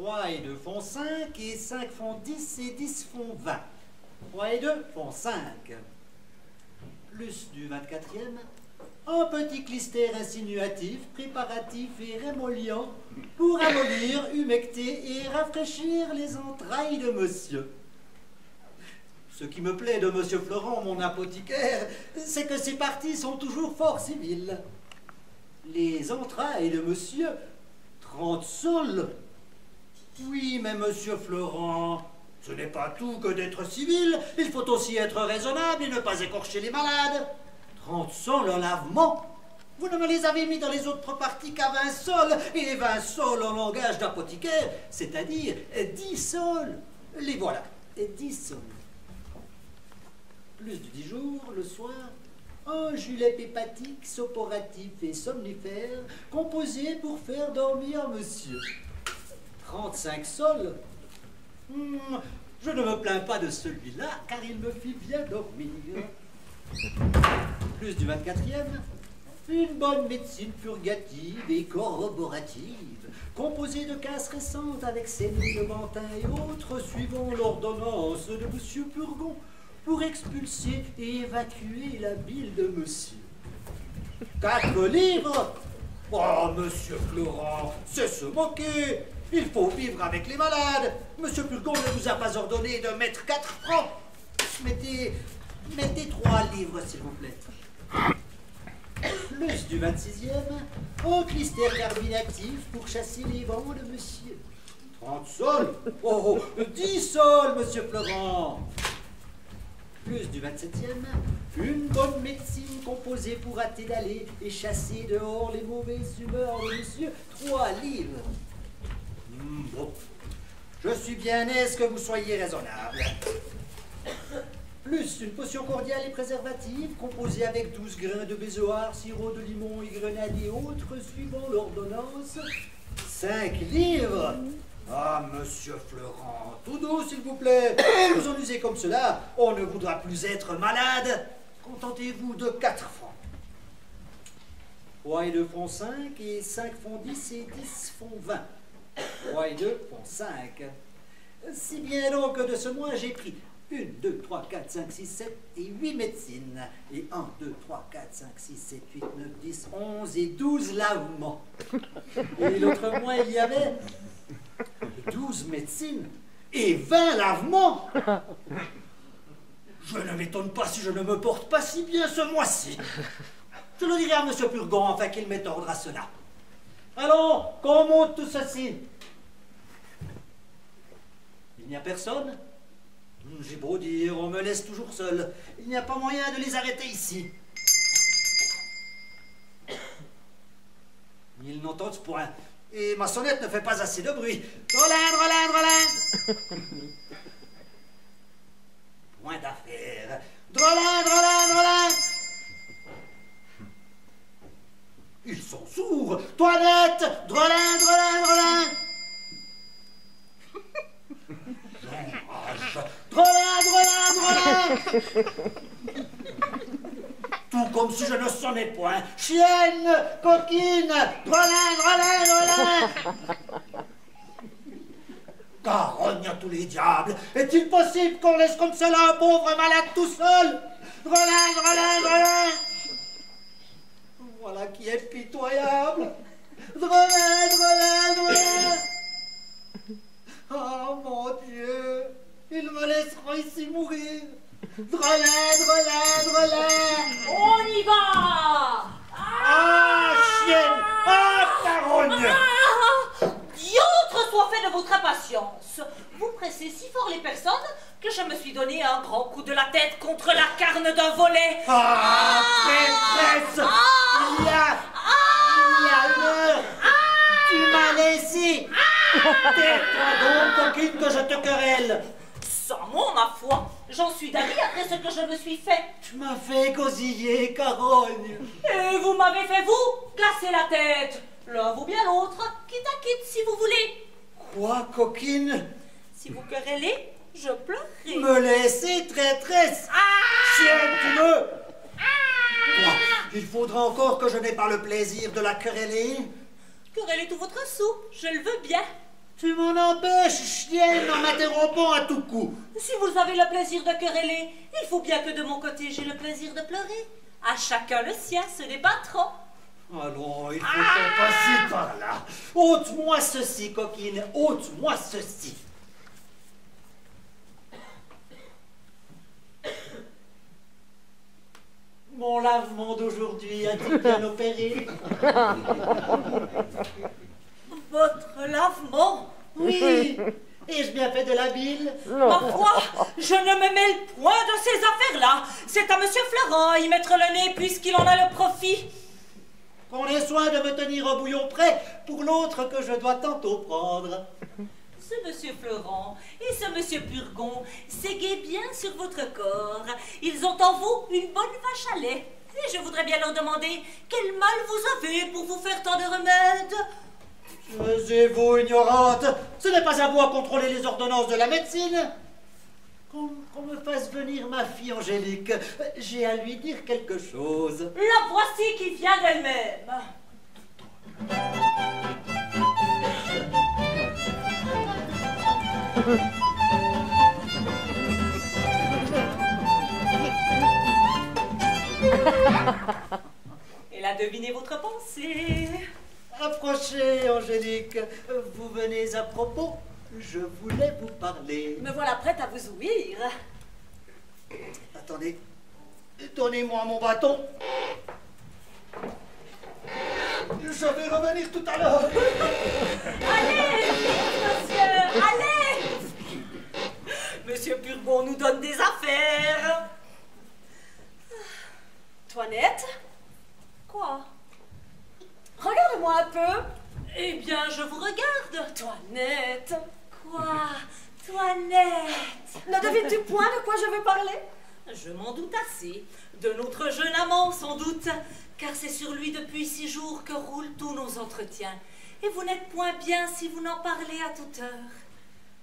3 et 2 font 5, et 5 font 10, et 10 font 20. 3 et 2 font 5. Plus du 24e, un petit clistère insinuatif, préparatif et rémolliant pour amollir, humecter et rafraîchir les entrailles de monsieur. Ce qui me plaît de monsieur Florent, mon apothicaire, c'est que ses parties sont toujours fort civiles. Les entrailles de monsieur, 30 sols. Oui, mais monsieur Florent, ce n'est pas tout que d'être civil, il faut aussi être raisonnable et ne pas écorcher les malades. 30 sols en lavement. Vous ne me les avez mis dans les autres parties qu'à 20 sols, et les 20 sols en langage d'apothicaire, c'est-à-dire 10 sols. Les voilà, 10 sols. Plus de 10 jours, le soir, un gilet hépatique, sophoratif et somnifère, composé pour faire dormir monsieur. 35 sols. Je ne me plains pas de celui-là, car il me fit bien dormir. Plus du 24e, une bonne médecine purgative et corroborative, composée de casses récentes avec sémies de Mentin et autres, suivant l'ordonnance de monsieur Purgon, pour expulser et évacuer la bile de monsieur. 4 livres. Oh, monsieur Florent, c'est se moquer. Il faut vivre avec les malades. Monsieur Purgon ne vous a pas ordonné de mettre 4 francs. Mettez 3 livres, s'il vous plaît. Plus du 26e, un clistère carminatif pour chasser les vents de monsieur. 30 sols. Oh, 10 sols, monsieur Florent. Plus du 27e, une bonne médecine composée pour hâter d'aller et chasser dehors les mauvaises humeurs de monsieur. 3 livres. Bon, je suis bien aise que vous soyez raisonnable. Plus une potion cordiale et préservative composée avec 12 grains de bézoard, sirop de limon et grenade et autres, suivant l'ordonnance. 5 livres. Ah, monsieur Florent, tout doux, s'il vous plaît. Vous en usez comme cela, on ne voudra plus être malade. Contentez-vous de 4 francs. 3 et 2 font 5, et 5 font 10, et 10 font 20. 3 et 2 font 5. Si bien donc que de ce mois, j'ai pris 1, 2, 3, 4, 5, 6, 7 et 8 médecines. Et 1, 2, 3, 4, 5, 6, 7, 8, 9, 10, 11 et 12 lavements. Et l'autre mois, il y avait 12 médecines et 20 lavements. Je ne m'étonne pas si je ne me porte pas si bien ce mois-ci. Je le dirai à monsieur Purgon afin qu'il mette ordre à cela. Allons, qu'on monte tout ceci. Il n'y a personne? J'ai beau dire, on me laisse toujours seul. Il n'y a pas moyen de les arrêter ici. Ils n'entendent point. Et ma sonnette ne fait pas assez de bruit. Drolin, drolin, drolin. Point d'affaire. Drolin, drolin, drolin. Ils sont sourds. Toilette, drolin, drolin, drolin. J'enrage. Drolin, drolin, drolin. Tout comme si je ne sonnais point. Chienne, coquine, drolin, drolin, drolin. Carogne à tous les diables. Est-il possible qu'on laisse comme cela un pauvre malade tout seul? Drolin, drolin, drolin. Voilà qui est pitoyable. Drolin, drolin, drolin. Oh mon Dieu, ils me laisseront ici mourir. Drolin, drolin, drolin. On y va. Ah, chienne. Ah, carogne. Diautre soit fait de votre impatience. Vous pressez si fort les personnes que je me suis donné un grand coup de la tête contre la carne d'un volet. Ah, traîtresse. Il y a une heure. Tu m'as laissé. Tais-toi donc, coquine, que je te querelle. Sans mot, ma foi. J'en suis d'avis après ce que je me suis fait. Tu m'as fait cosiller, carogne. Et vous m'avez fait, vous, casser la tête. L'un vaut bien l'autre. Quitte à quitte, si vous voulez. Quoi, coquine? Si vous querellez, je pleurerai. Me laisser, traîtresse. Chienne, tu veux? Quoi? Il faudra encore que je n'ai pas le plaisir de la quereller. Querellez tout votre sou, je le veux bien. Tu m'en empêches, chienne, en m'interrompant à tout coup. Si vous avez le plaisir de quereller, il faut bien que de mon côté j'ai le plaisir de pleurer. À chacun le sien, ce n'est pas trop. Allons, il faut qu'on passe par là. Ôte-moi ceci, coquine, ôte-moi ceci. Mon lavement d'aujourd'hui a-t-il bien opéré? Votre lavement? Oui. Ai-je bien fait de la bile? Ma foi, je ne me mêle point de ces affaires-là. C'est à Monsieur Florent à y mettre le nez puisqu'il en a le profit. Qu'on ait soin de me tenir un bouillon prêt pour l'autre que je dois tantôt prendre. Ce Monsieur Florent et ce Monsieur Purgon s'égaient bien sur votre corps. Ils ont en vous une bonne vache à lait. Et je voudrais bien leur demander quel mal vous avez pour vous faire tant de remèdes. Taisez-vous, ignorante. Ce n'est pas à vous à contrôler les ordonnances de la médecine. Qu'on me fasse venir ma fille Angélique. J'ai à lui dire quelque chose. La voici qui vient d'elle-même. Elle a deviné votre pensée. Approchez, Angélique. Vous venez à propos. Je voulais vous parler. Me voilà prête à vous ouïr. Attendez. Donnez-moi mon bâton. Je vais revenir tout à l'heure. Allez, monsieur, allez. Monsieur Purgon nous donne des affaires. Toinette, Quoi? regarde-moi un peu. Eh bien, je vous regarde. Toinette, Quoi? Toinette? ne devines-tu point de quoi je veux parler? Je m'en doute assez. De notre jeune amant, sans doute, car c'est sur lui depuis 6 jours que roulent tous nos entretiens. Et vous n'êtes point bien si vous n'en parlez à toute heure.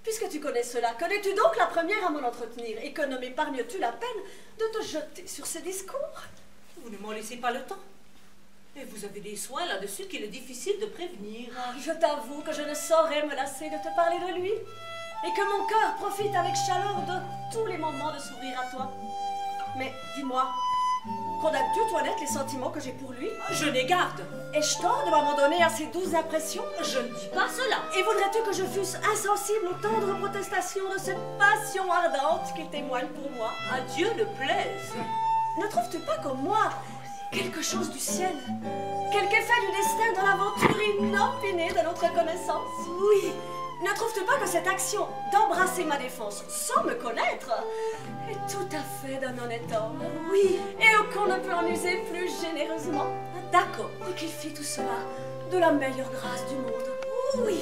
Puisque tu connais cela, connais-tu donc la première à m'en entretenir et que ne m'épargnes-tu la peine de te jeter sur ces discours? Vous ne m'en laissez pas le temps. Et vous avez des soins là-dessus qu'il est difficile de prévenir. Je t'avoue que je ne saurais me lasser de te parler de lui et que mon cœur profite avec chaleur de tous les moments de sourire à toi. Mais dis-moi, condamnes-tu, Toinette, les sentiments que j'ai pour lui? Je n'ai garde. Ai-je tort de m'abandonner à ces douces impressions? Je ne dis pas cela. Et voudrais-tu que je fusse insensible aux tendres protestations de cette passion ardente qu'il témoigne pour moi? À Dieu ne plaise. Ne trouves-tu pas comme moi quelque chose du ciel? Quelque effet du destin dans l'aventure inopinée de notre connaissance? Oui. Ne trouves-tu pas que cette action d'embrasser ma défense sans me connaître est tout à fait d'un honnête homme? Oui. Et qu'on ne peut en user plus généreusement? D'accord. Et qu'il fit tout cela de la meilleure grâce du monde? Oui.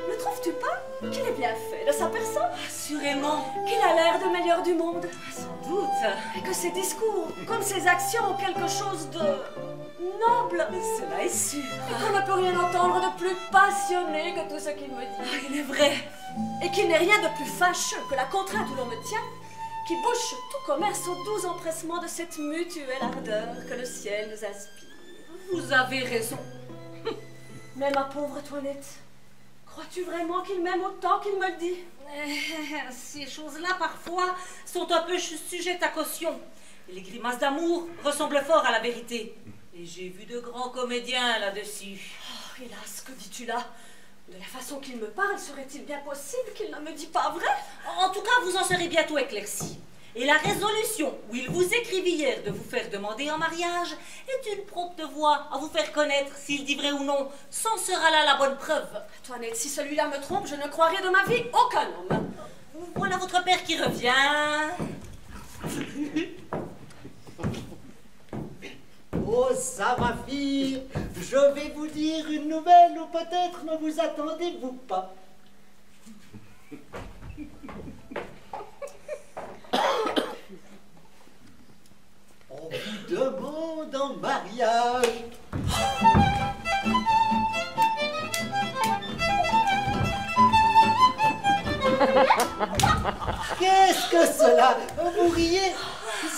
Ne trouves-tu pas qu'il est bien fait de sa personne? Assurément. Qu'il a l'air de meilleur du monde? Sans doute. Et que ses discours, comme ses actions, ont quelque chose de noble. Cela est sûr. Et qu'on ne peut rien entendre de plus passionné que tout ce qu'il me dit. Il est vrai. Et qu'il n'est rien de plus fâcheux que la contrainte où l'on me tient, qui bouche tout commerce au doux empressement de cette mutuelle ardeur que le ciel nous inspire. Vous avez raison. Mais ma pauvre Toinette, crois-tu vraiment qu'il m'aime autant qu'il me le dit? Ces choses-là, parfois, sont un peu sujettes à caution. Et les grimaces d'amour ressemblent fort à la vérité. Et j'ai vu de grands comédiens là-dessus. Oh, hélas, que dis-tu là? De la façon qu'il me parle, serait-il bien possible qu'il ne me dit pas vrai? En tout cas, vous en serez bientôt éclairci. Et la résolution où il vous écrivit hier de vous faire demander en mariage est une prompte voie à vous faire connaître s'il dit vrai ou non. C'en sera là la bonne preuve. Toinette, si celui-là me trompe, je ne croirai de ma vie aucun homme. Voilà votre père qui revient. Oh, ça, ma fille, je vais vous dire une nouvelle ou peut-être ne vous attendez-vous pas. On vous demande en mariage. Qu'est-ce que cela? Vous riez?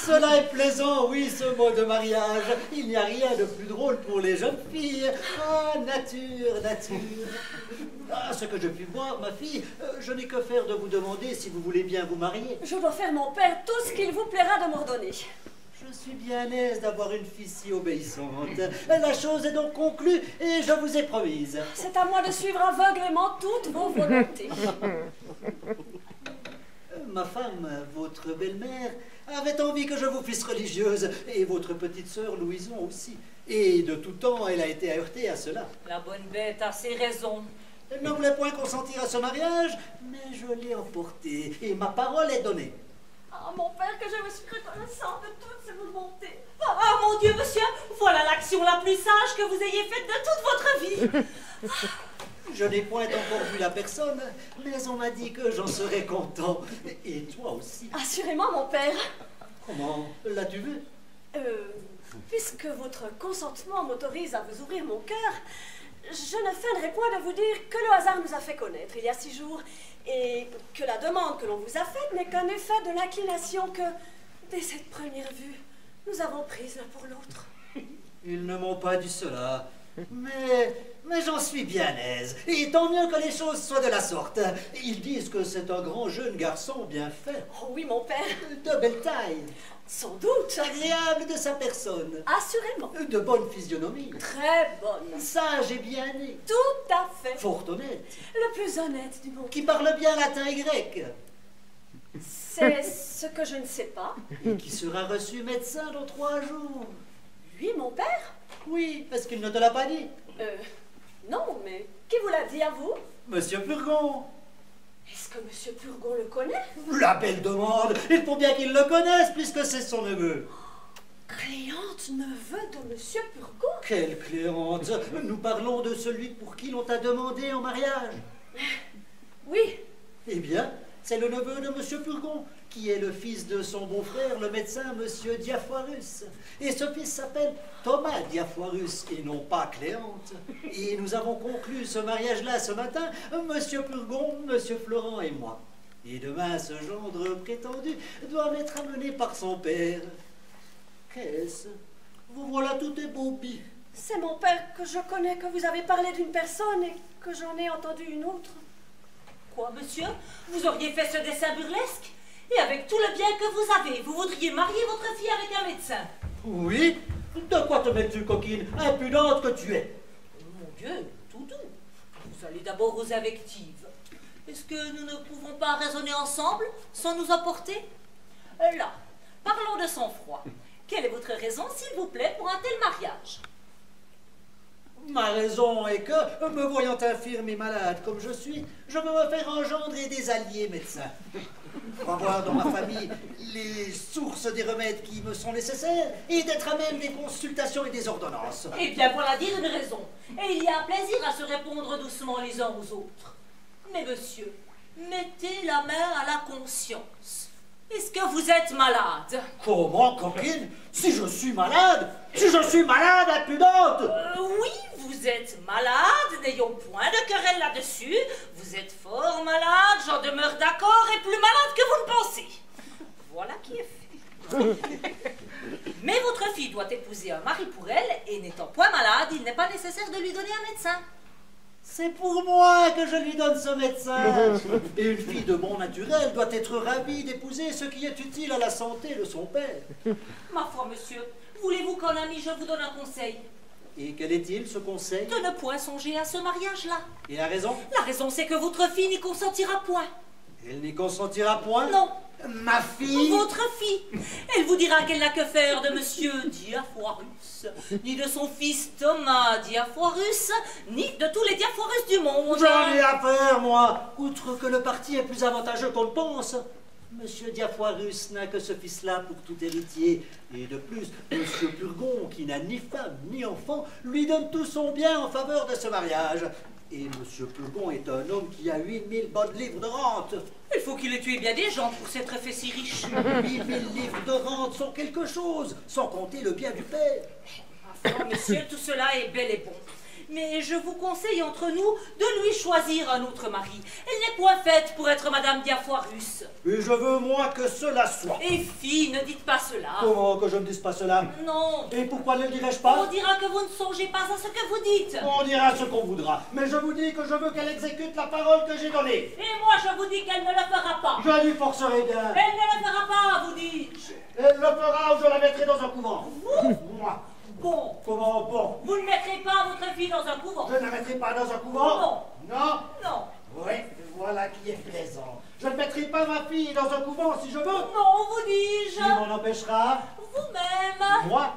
Cela est plaisant, oui, ce mot de mariage. Il n'y a rien de plus drôle pour les jeunes filles. Ah, nature, nature. Ah, ce que je puis voir, ma fille, je n'ai que faire de vous demander si vous voulez bien vous marier. Je dois faire, mon père, tout ce qu'il vous plaira de m'ordonner. Je suis bien aise d'avoir une fille si obéissante. La chose est donc conclue et je vous ai promise. C'est à moi de suivre aveuglément toutes vos volontés. Ma femme, votre belle-mère, avait envie que je vous fisse religieuse, et votre petite sœur Louison aussi. Et de tout temps, elle a été heurtée à cela. La bonne bête a ses raisons. Elle ne voulait point consentir à ce mariage, mais je l'ai emportée, et ma parole est donnée. Ah, mon père, que je me suis reconnaissante de toutes ces volontés. Ah, mon Dieu, monsieur, voilà l'action la plus sage que vous ayez faite de toute votre vie. Je n'ai point encore vu la personne, mais on m'a dit que j'en serais content. Et toi aussi. Assurément, mon père. Comment l'as-tu vu? Puisque votre consentement m'autorise à vous ouvrir mon cœur, je ne feindrai point de vous dire que le hasard nous a fait connaître il y a 6 jours, et que la demande que l'on vous a faite n'est qu'un effet de l'inclination que, dès cette première vue, nous avons prise l'un pour l'autre. Ils ne m'ont pas dit cela, mais j'en suis bien aise, et tant mieux que les choses soient de la sorte. Ils disent que c'est un grand jeune garçon bien fait. Oh oui, mon père. De belle taille. Sans doute. Agréable de sa personne. Assurément. De bonne physionomie. Très bonne. Sage et bien né. Tout à fait. Fort honnête. Le plus honnête du monde. Qui parle bien latin et grec. C'est ce que je ne sais pas. Et qui sera reçu médecin dans 3 jours. Lui, mon père? Oui, parce qu'il ne te l'a pas dit. Non, mais qui vous l'a dit à vous? Monsieur Purgon. Est-ce que Monsieur Purgon le connaît? La belle demande. Il faut bien qu'il le connaisse, puisque c'est son neveu. Cléante, neveu de Monsieur Purgon? Quelle Cléante? Nous parlons de celui pour qui l'on t'a demandé en mariage. Oui. Eh bien, c'est le neveu de Monsieur Purgon, qui est le fils de son beau-frère, le médecin Monsieur Diafoirus. Et ce fils s'appelle Thomas Diafoirus, et non pas Cléante. Et nous avons conclu ce mariage-là ce matin, Monsieur Purgon, Monsieur Florent et moi. Et demain, ce gendre prétendu doit m'être amené par son père. Qu'est-ce? Vous voilà tout éboubi. C'est mon père que je connais, que vous avez parlé d'une personne et que j'en ai entendu une autre. Quoi, monsieur? Vous auriez fait ce dessin burlesque? Et avec tout le bien que vous avez, vous voudriez marier votre fille avec un médecin? Oui? De quoi te mets-tu, coquine? Impudente que tu es. Mon Dieu, Toudou, vous allez d'abord aux invectives. Est-ce que nous ne pouvons pas raisonner ensemble sans nous emporter? Là, parlons de sang-froid. Quelle est votre raison, s'il vous plaît, pour un tel mariage? Ma raison est que, me voyant infirme et malade comme je suis, je veux me faire engendrer des alliés médecins. Pour avoir dans ma famille les sources des remèdes qui me sont nécessaires et d'être à même des consultations et des ordonnances. Eh bien, voilà dire une raison. Et il y a un plaisir à se répondre doucement les uns aux autres. Mais monsieur, mettez la main à la conscience. Est-ce que vous êtes malade? Comment, coquine? Si je suis malade, impudente! Oui, vous êtes malade, n'ayons point de querelle là-dessus. Vous êtes fort malade, j'en demeure d'accord, et plus malade que vous ne pensez. Voilà qui est fait. Mais votre fille doit épouser un mari pour elle, et n'étant point malade, il n'est pas nécessaire de lui donner un médecin. C'est pour moi que je lui donne ce médecin. Et une fille de bon naturel doit être ravie d'épouser ce qui est utile à la santé de son père. Ma foi, monsieur, voulez-vous qu'en ami je vous donne un conseil? Et quel est-il, ce conseil? De ne point songer à ce mariage-là. Et la raison? La raison, c'est que votre fille n'y consentira point. Elle n'y consentira point? Non. Ma fille? Votre fille. Elle vous dira qu'elle n'a que faire de monsieur Diafoirus, ni de son fils Thomas Diafoirus, ni de tous les Diafoirus du monde. J'en ai affaire, moi. Outre que le parti est plus avantageux qu'on le pense, Monsieur Diafoirus n'a que ce fils-là pour tout héritier. Et de plus, Monsieur Purgon, qui n'a ni femme ni enfant, lui donne tout son bien en faveur de ce mariage. Et Monsieur Purgon est un homme qui a 8000 bonnes livres de rente. Il faut qu'il ait tué bien des gens pour s'être fait si riche. 8000 livres de rente sont quelque chose, sans compter le bien du père. Enfin, monsieur, tout cela est bel et bon. Mais je vous conseille entre nous de lui choisir un autre mari. Elle n'est point faite pour être Madame Diafoirus. Et je veux moins que cela soit. Et fille, ne dites pas cela. Comment que je ne dise pas cela? Non. Et pourquoi ne le dirais-je pas? On dira que vous ne songez pas à ce que vous dites. On dira ce qu'on voudra. Mais je vous dis que je veux qu'elle exécute la parole que j'ai donnée. Et moi, je vous dis qu'elle ne le fera pas. Je lui forcerai bien. Elle ne le fera pas, vous dis-je. Elle le fera ou je la mettrai dans un couvent. Vous? Moi. Bon. Comment bon? Vous ne mettrez pas votre fille dans un couvent. Je ne la mettrai pas dans un couvent? Non. Non? Non. Oui, voilà qui est plaisant. Je ne mettrai pas ma fille dans un couvent si je veux. Non, vous dis-je. Qui m'en empêchera? Vous-même. Moi?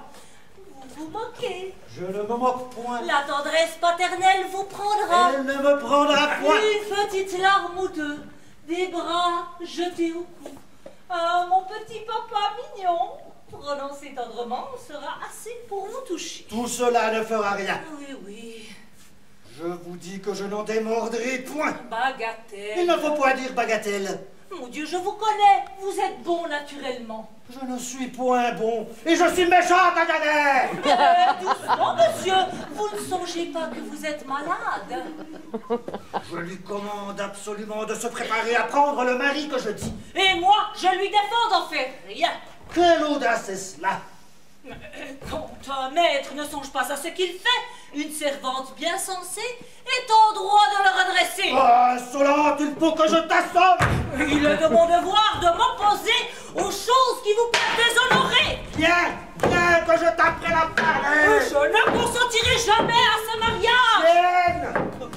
Vous vous moquez. Je ne me moque point. La tendresse paternelle vous prendra. Elle ne me prendra point. Une petite larme ou deux, des bras jetés au cou. Ah, mon petit papa mignon, prononcé tendrement, sera assez pour vous toucher. Tout cela ne fera rien. Oui, oui. Je vous dis que je n'en démordrai point. Bagatelle. Il ne faut point dire bagatelle. Mon Dieu, je vous connais. Vous êtes bon naturellement. Je ne suis point bon. Et je suis méchant, Taganet. Doucement, monsieur. Vous ne songez pas que vous êtes malade. Je lui commande absolument de se préparer à prendre le mari que je dis. Et moi, je lui défends d'en faire rien. Quelle audace est cela? Quand un maître ne songe pas à ce qu'il fait, une servante bien sensée est en droit de le redresser. Oh, insolente, il faut que je t'assomme. Il est de mon devoir de m'opposer aux choses qui vous peuvent déshonorer. Viens, viens, que je taperai la parole. Je ne consentirai jamais à ce mariage. Viens.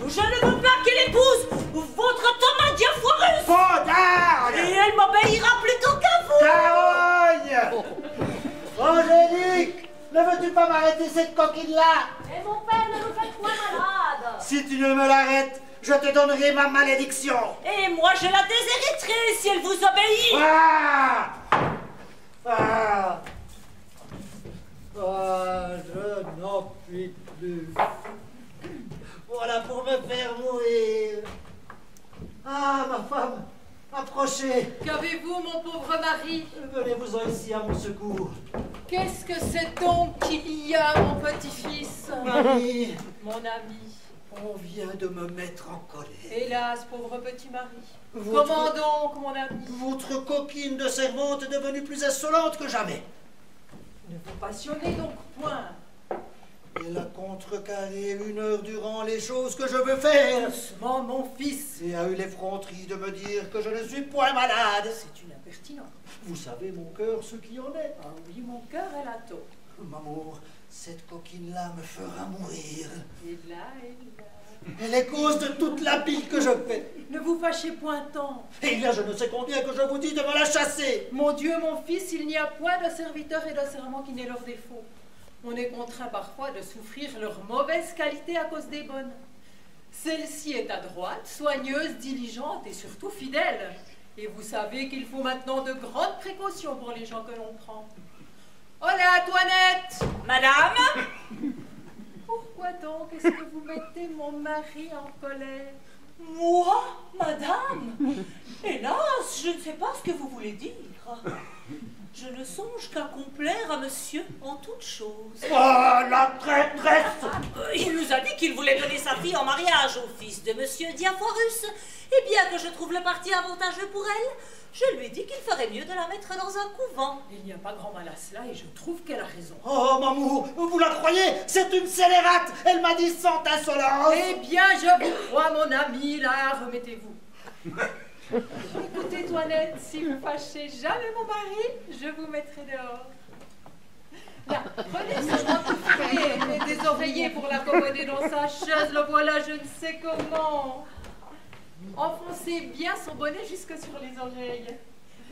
Je ne veux pas qu'elle épouse votre Thomas Diafoirus. Fondard. Et elle m'obéira plutôt qu'à vous. Carogne. Angélique, ne veux-tu pas m'arrêter cette coquine-là? Et mon père ne nous fait point malade. Si tu ne me l'arrêtes, je te donnerai ma malédiction. Et moi, je la déshériterai si elle vous obéit. Ah! Ah! Ah, je n'en puis plus. Voilà pour me faire mourir. Ah, ma femme, approchez. Qu'avez-vous, mon pauvre mari? Venez-vous-en ici à mon secours. Qu'est-ce que c'est donc qu'il y a, mon petit-fils? Marie, Mon ami. on vient de me mettre en colère. Hélas, pauvre petit mari. Votre- Comment donc, mon ami? Votre coquine de servante est devenue plus insolente que jamais. Ne vous passionnez donc point. Elle a contrecarré 1 heure durant les choses que je veux faire. Doucement, mon fils. Et a eu l'effronterie de me dire que je ne suis point malade. C'est une impertinence. Vous savez, mon cœur, ce qui en est. Ah oui, mon cœur est la taupe. Mamour, cette coquine-là me fera mourir. Et là. Elle est cause de toute la bile que je fais. Ne vous fâchez point tant. Et il y a je ne sais combien que je vous dis de me la chasser. Mon Dieu, mon fils, il n'y a point de serviteur et de servant qui n'ait leur défaut. On est contraint parfois de souffrir leur mauvaise qualité à cause des bonnes. Celle-ci est adroite, soigneuse, diligente et surtout fidèle. Et vous savez qu'il faut maintenant de grandes précautions pour les gens que l'on prend. Hola, Toinette! Madame, Pourquoi donc est-ce que vous mettez mon mari en colère? moi, madame, hélas, je ne sais pas ce que vous voulez dire. Je ne songe qu'à complaire à monsieur en toutes choses. Oh, la traîtresse! Il nous a dit qu'il voulait donner sa fille en mariage au fils de monsieur Diafoirus. Et bien que je trouve le parti avantageux pour elle, je lui ai dit qu'il ferait mieux de la mettre dans un couvent. Il n'y a pas grand mal à cela et je trouve qu'elle a raison. Oh, Mamour, vous la croyez? C'est une scélérate! Elle m'a dit sans insolence! Eh bien, je vous crois, mon ami, là, remettez-vous. Écoutez, Toinette, si vous fâchez jamais mon mari, je vous mettrai dehors. Là, prenez ce dentifrice et des oreillers pour l'accommoder dans sa chaise, le voilà je ne sais comment. Enfoncez bien son bonnet jusque sur les oreilles.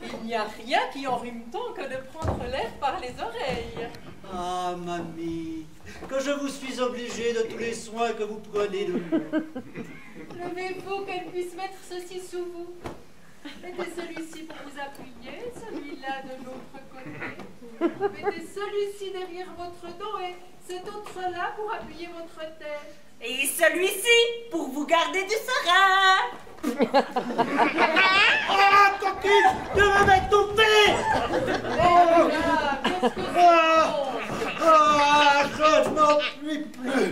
Il n'y a rien qui enrhume tant que de prendre l'air par les oreilles. Ah, mamie, que je vous suis obligé de tous les soins que vous prenez de moi. Levez-vous qu'elle puisse mettre ceci sous vous. Mettez celui-ci pour vous appuyer, celui-là de l'autre côté. Mettez celui-ci derrière votre dos et cet autre-là pour appuyer votre tête. Et celui-ci pour vous garder du serein. Ah, coquine, de me m'étouffer! Oh là, qu'est-ce que c'est bon? Ah, je n'en puis plus!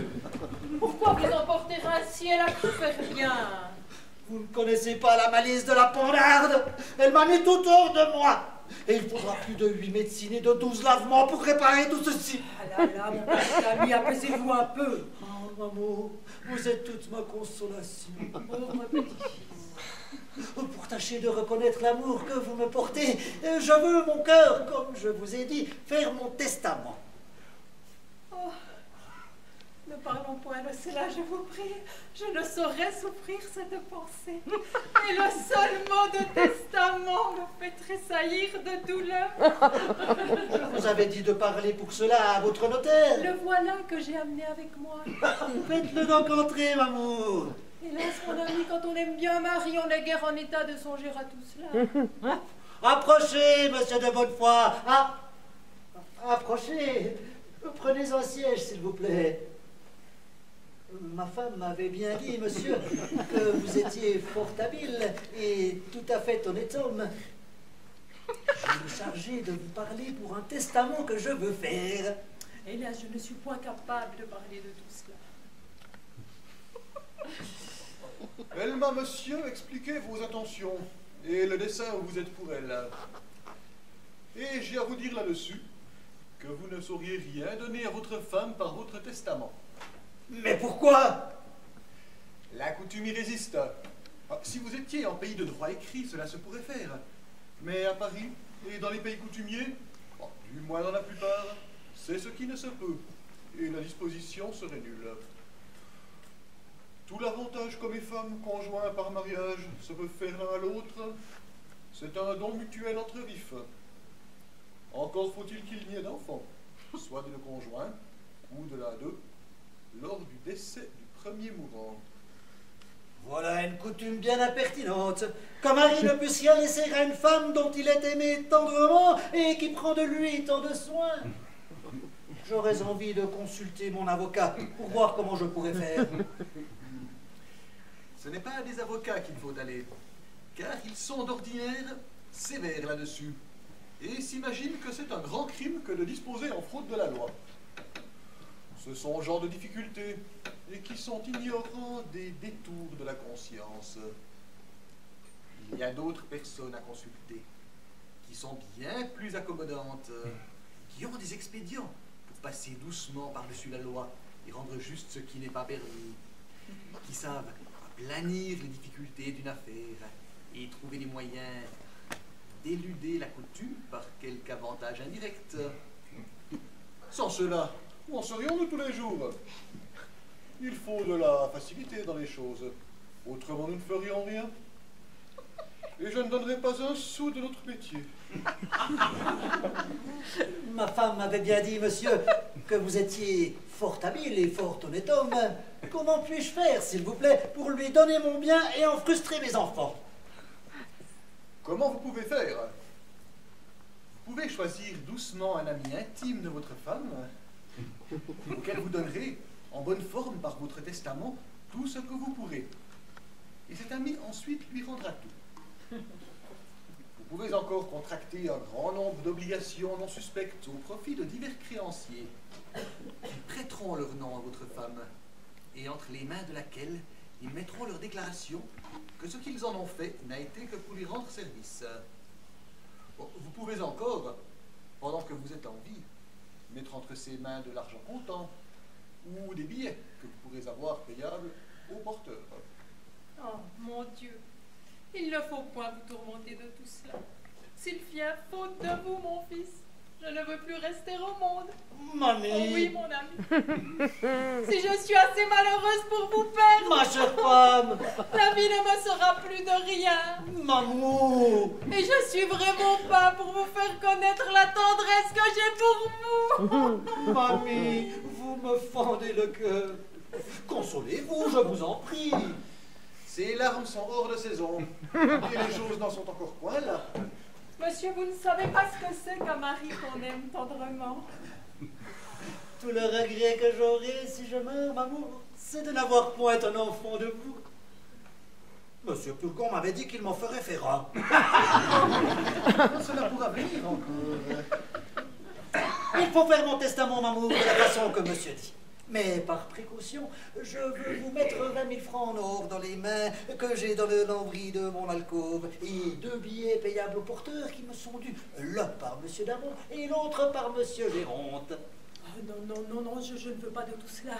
Pourquoi Pourquoi vous emporter ainsi? Elle a cru faire bien. Vous ne connaissez pas la malice de la pendarde. Elle m'a mis tout hors de moi. Et il faudra plus de 8 médecines et de 12 lavements pour réparer tout ceci. Ah là là, mon petit ami, apaisez-vous un peu. Oh, maman, vous êtes toute ma consolation. Pauvre petit-fils. Pour tâcher de reconnaître l'amour que vous me portez, je veux, mon cœur, comme je vous ai dit, faire mon testament. Oh, ne parlons point de cela, je vous prie. Je ne saurais souffrir cette pensée. Et le seul mot de testament me fait tressaillir de douleur. Je vous avais dit de parler pour cela à votre notaire. Le voilà que j'ai amené avec moi. Faites-le donc entrer, maman. Hélas, mon ami, quand on aime bien un mari, on n'est guère en état de songer à tout cela. Approchez, monsieur de Bonnefoy. Ah, approchez. Prenez un siège, s'il vous plaît. Ma femme m'avait bien dit, monsieur, que vous étiez fort habile et tout à fait honnête homme. Je me chargeais de vous parler pour un testament que je veux faire. Hélas, je ne suis point capable de parler de tout cela. Elle m'a, monsieur, expliqué vos intentions et le dessein où vous êtes pour elle. Et j'ai à vous dire là-dessus que vous ne sauriez rien donner à votre femme par votre testament. Mais pourquoi? La coutume y résiste. Si vous étiez en pays de droit écrit, cela se pourrait faire. Mais à Paris et dans les pays coutumiers, du moins dans la plupart, c'est ce qui ne se peut. Et la disposition serait nulle. Tout l'avantage qu'homme et femme conjoints par mariage se peuvent faire l'un à l'autre, c'est un don mutuel entre vifs. Encore faut-il qu'il n'y ait d'enfant, soit de le conjoint ou de l'un d'eux, lors du décès du premier mourant. Voilà une coutume bien impertinente. Qu'un mari ne puisse rien laisser à une femme dont il est aimé tendrement et qui prend de lui tant de soins. J'aurais envie de consulter mon avocat pour voir comment je pourrais faire. Ce n'est pas à des avocats qu'il faut aller, car ils sont d'ordinaire sévères là-dessus, et s'imaginent que c'est un grand crime que de disposer en fraude de la loi. Ce sont genre de difficultés, et qui sont ignorants des détours de la conscience. Il y a d'autres personnes à consulter, qui sont bien plus accommodantes, qui ont des expédients pour passer doucement par-dessus la loi et rendre juste ce qui n'est pas permis, qui savent planir les difficultés d'une affaire et trouver les moyens d'éluder la coutume par quelque avantage indirect. Sans cela, où en serions-nous tous les jours? Il faut de la facilité dans les choses, autrement nous ne ferions rien. Et je ne donnerai pas un sou de notre métier. Ma femme m'avait bien dit, monsieur, que vous étiez fort habile et fort honnête homme. Comment puis-je faire, s'il vous plaît, pour lui donner mon bien et en frustrer mes enfants? Comment vous pouvez faire? Vous pouvez choisir doucement un ami intime de votre femme, auquel vous donnerez, en bonne forme par votre testament, tout ce que vous pourrez. Et cet ami ensuite lui rendra tout. Vous pouvez encore contracter un grand nombre d'obligations non suspectes au profit de divers créanciers qui prêteront leur nom à votre femme et entre les mains de laquelle ils mettront leur déclaration que ce qu'ils en ont fait n'a été que pour lui rendre service. Bon, vous pouvez encore, pendant que vous êtes en vie, mettre entre ses mains de l'argent comptant ou des billets que vous pourrez avoir payables au porteur. Oh, mon Dieu, il ne faut point vous tourmenter de tout cela. S'il vient faute de vous, mon fils, je ne veux plus rester au monde. Mamie! Oh oui, mon ami. Si je suis assez malheureuse pour vous perdre, Ma chère femme! la vie ne me sera plus de rien. Mamou! Et je suis vraiment pas pour vous faire connaître la tendresse que j'ai pour vous. Mamie, vous me fendez le cœur. Consolez-vous, je vous en prie. Ces larmes sont hors de saison, et les choses n'en sont encore point là. Monsieur, vous ne savez pas ce que c'est qu'un mari qu'on aime tendrement. Tout le regret que j'aurai si je meurs, maman, c'est de n'avoir point un enfant de vous. Monsieur Purgon m'avait dit qu'il m'en ferait faire un. Cela pourra venir encore. Il faut faire mon testament, maman, de la façon que monsieur dit. Mais par précaution, je veux vous mettre 20 000 francs en or dans les mains que j'ai dans le lambris de mon alcôve et 2 billets payables au porteur qui me sont dus, l'un par M. Damon et l'autre par M. Géronte. Oh, non, je ne veux pas de tout cela.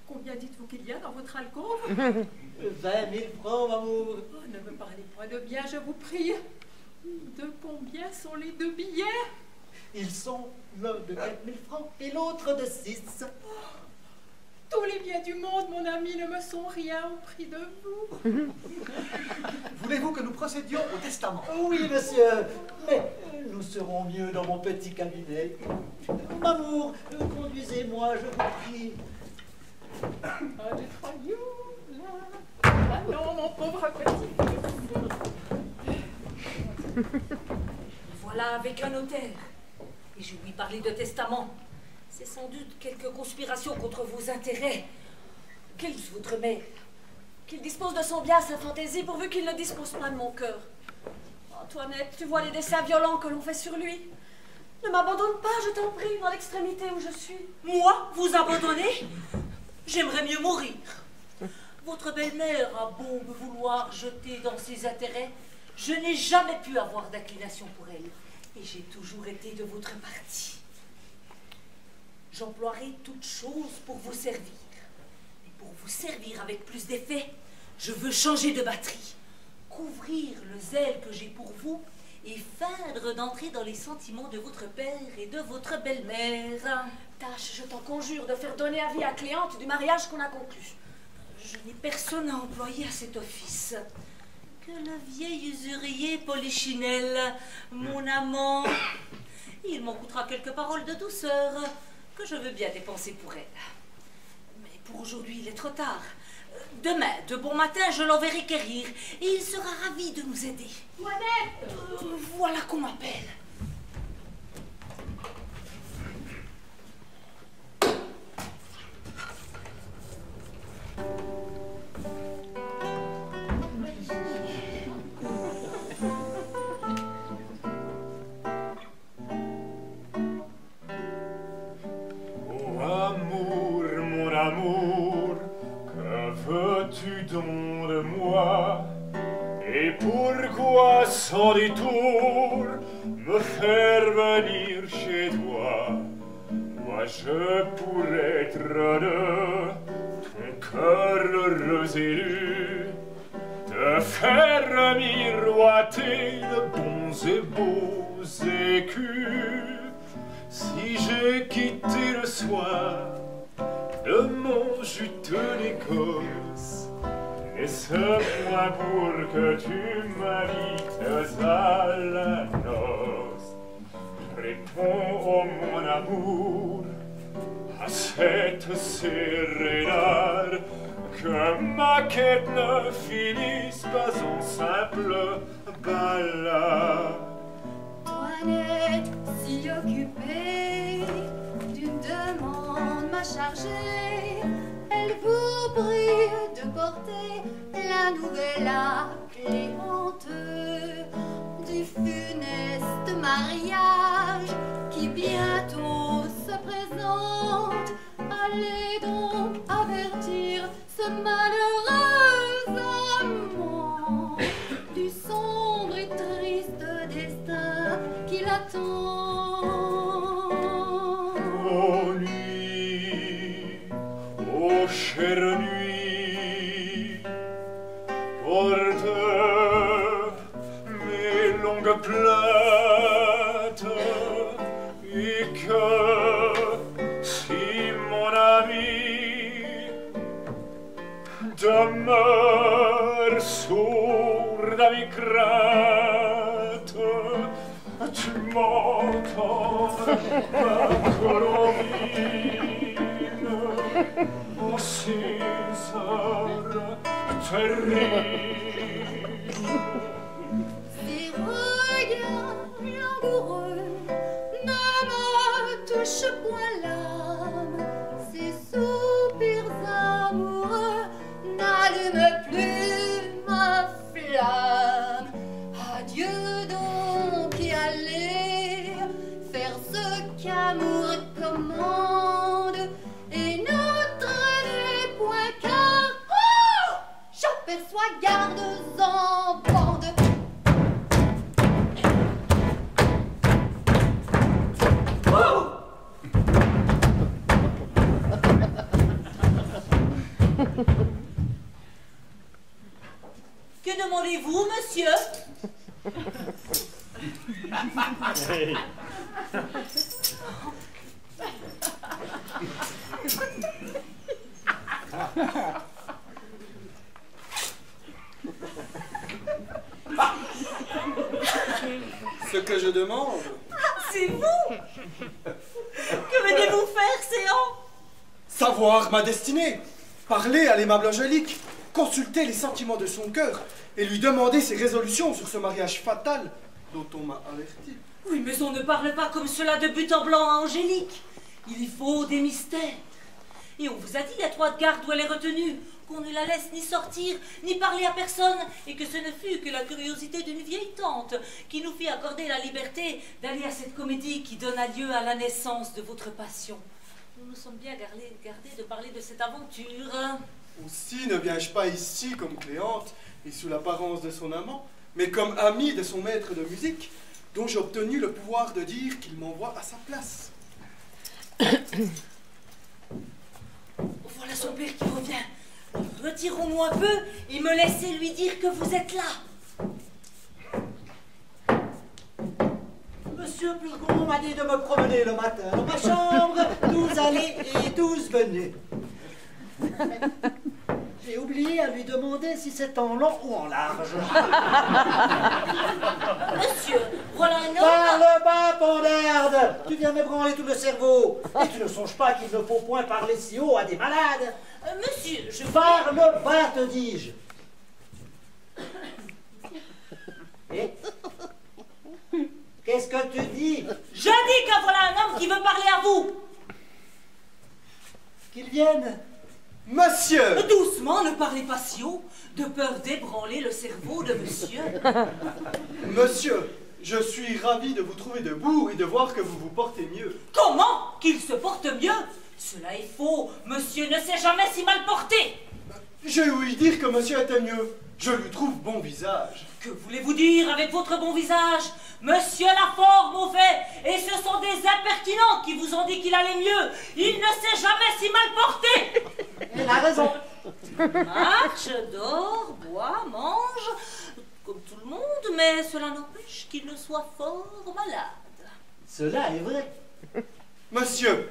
Combien dites-vous qu'il y a dans votre alcôve? 20 000 francs, m'amour. Oh, ne me parlez pas de bien, je vous prie. De combien sont les 2 billets? Ils sont l'un de 4 000 francs et l'autre de 6. Tous les biens du monde, mon ami, ne me sont rien au prix de vous. Voulez-vous que nous procédions au testament? Oui, monsieur, mais nous serons mieux dans mon petit cabinet. M'amour, conduisez-moi, je vous prie. 1, 2, 3, you, là. Ah non, mon pauvre petit. Voilà avec un notaire. Et je lui parlais de testament. C'est sans doute quelque conspiration contre vos intérêts. Quelle votre mère? Qu'il dispose de son bien à sa fantaisie, pourvu qu'il ne dispose pas de mon cœur. Antoinette, tu vois les dessins violents que l'on fait sur lui. Ne m'abandonne pas, je t'en prie, dans l'extrémité où je suis. Moi, vous abandonner? J'aimerais mieux mourir. Votre belle-mère a beau me vouloir jeter dans ses intérêts, je n'ai jamais pu avoir d'inclination pour elle. Et j'ai toujours été de votre parti. J'emploierai toutes choses pour vous servir. Et pour vous servir avec plus d'effet, je veux changer de batterie, couvrir le zèle que j'ai pour vous et feindre d'entrer dans les sentiments de votre père et de votre belle-mère. Tâche, je t'en conjure, de faire donner avis à Cléante du mariage qu'on a conclu. Je n'ai personne à employer à cet office. Que le vieil usurier Polichinelle, mon amant. Il m'en coûtera quelques paroles de douceur que je veux bien dépenser pour elle. Mais pour aujourd'hui, il est trop tard. Demain, de bon matin, je l'enverrai quérir et il sera ravi de nous aider. Toinette! Voilà qu'on m'appelle. Amour, que veux-tu donc de moi? Et pourquoi sans détour me faire venir chez toi? Moi je pourrais être de ton cœur heureux élu, te faire miroiter de bons et beaux écus. Si j'ai quitté le soir de mon juteux négoce, est-ce point pour que tu m'invites à la noce? Réponds, oh mon amour, à cette sérénade, que ma quête ne finisse pas en simple balade. Toinette, si occupée d'une demande m'a chargée, elle vous prie de porter la nouvelle à Cléante du funeste mariage qui bientôt se présente. Allez donc avertir ce malheureux amant du sombre et triste destin qui l'attend. Ô nuit, ô chère nuit, porte mes longues plaintes, et que si mon ami demeure sourd à mes craintes, tu m'entends, ma Colombine, ô César terrible. Ces regards langoureux ne me touchent point l'âme, ces soupirs amoureux n'allument plus ma flamme. Adieu donc et allez faire ce qu'amour commande. 3 gardes en bande. Que demandez-vous, monsieur? Ce que je demande... C'est vous? Que venez-vous faire, Séant? Savoir ma destinée, parler à l'aimable Angélique, consulter les sentiments de son cœur et lui demander ses résolutions sur ce mariage fatal dont on m'a averti. Oui, mais on ne parle pas comme cela de but en blanc à Angélique. Il faut des mystères. Et on vous a dit, il y a 3 gardes où elle est retenue, qu'on ne la laisse ni sortir, ni parler à personne, et que ce ne fut que la curiosité d'une vieille tante qui nous fit accorder la liberté d'aller à cette comédie qui donna lieu à la naissance de votre passion. Nous nous sommes bien gardés de parler de cette aventure. Aussi ne viens-je pas ici comme Cléante et sous l'apparence de son amant, mais comme ami de son maître de musique, dont j'ai obtenu le pouvoir de dire qu'il m'envoie à sa place. Voilà son père qui revient. Retirons-nous un peu et me laissez lui dire que vous êtes là. Monsieur Purgon m'a dit de me promener le matin dans ma chambre, tous allez et tous venez. J'ai oublié à lui demander si c'est en long ou en large. Monsieur, voilà un homme... Parle bas, Pendarde! Tu viens m'ébranler tout le cerveau. Et tu ne songes pas qu'il ne faut point parler si haut à des malades. Monsieur, je... Parle bas, te dis-je. Et qu'est-ce que tu dis? Je dis que voilà un homme qui veut parler à vous. Qu'il vienne. Monsieur! Doucement, ne parlez pas si haut, de peur d'ébranler le cerveau de monsieur. Monsieur, je suis ravi de vous trouver debout et de voir que vous vous portez mieux. Comment qu'il se porte mieux? Cela est faux. Monsieur ne s'est jamais si mal porté. J'ai ouï dire que monsieur était mieux. Je lui trouve bon visage. Que voulez-vous dire avec votre bon visage? Monsieur l'a fort mauvais, et ce sont des impertinents qui vous ont dit qu'il allait mieux. Il ne s'est jamais si mal porté. Elle a raison. Marche, dort, boit, mange, comme tout le monde, mais cela n'empêche qu'il ne soit fort malade. Cela est vrai. Monsieur,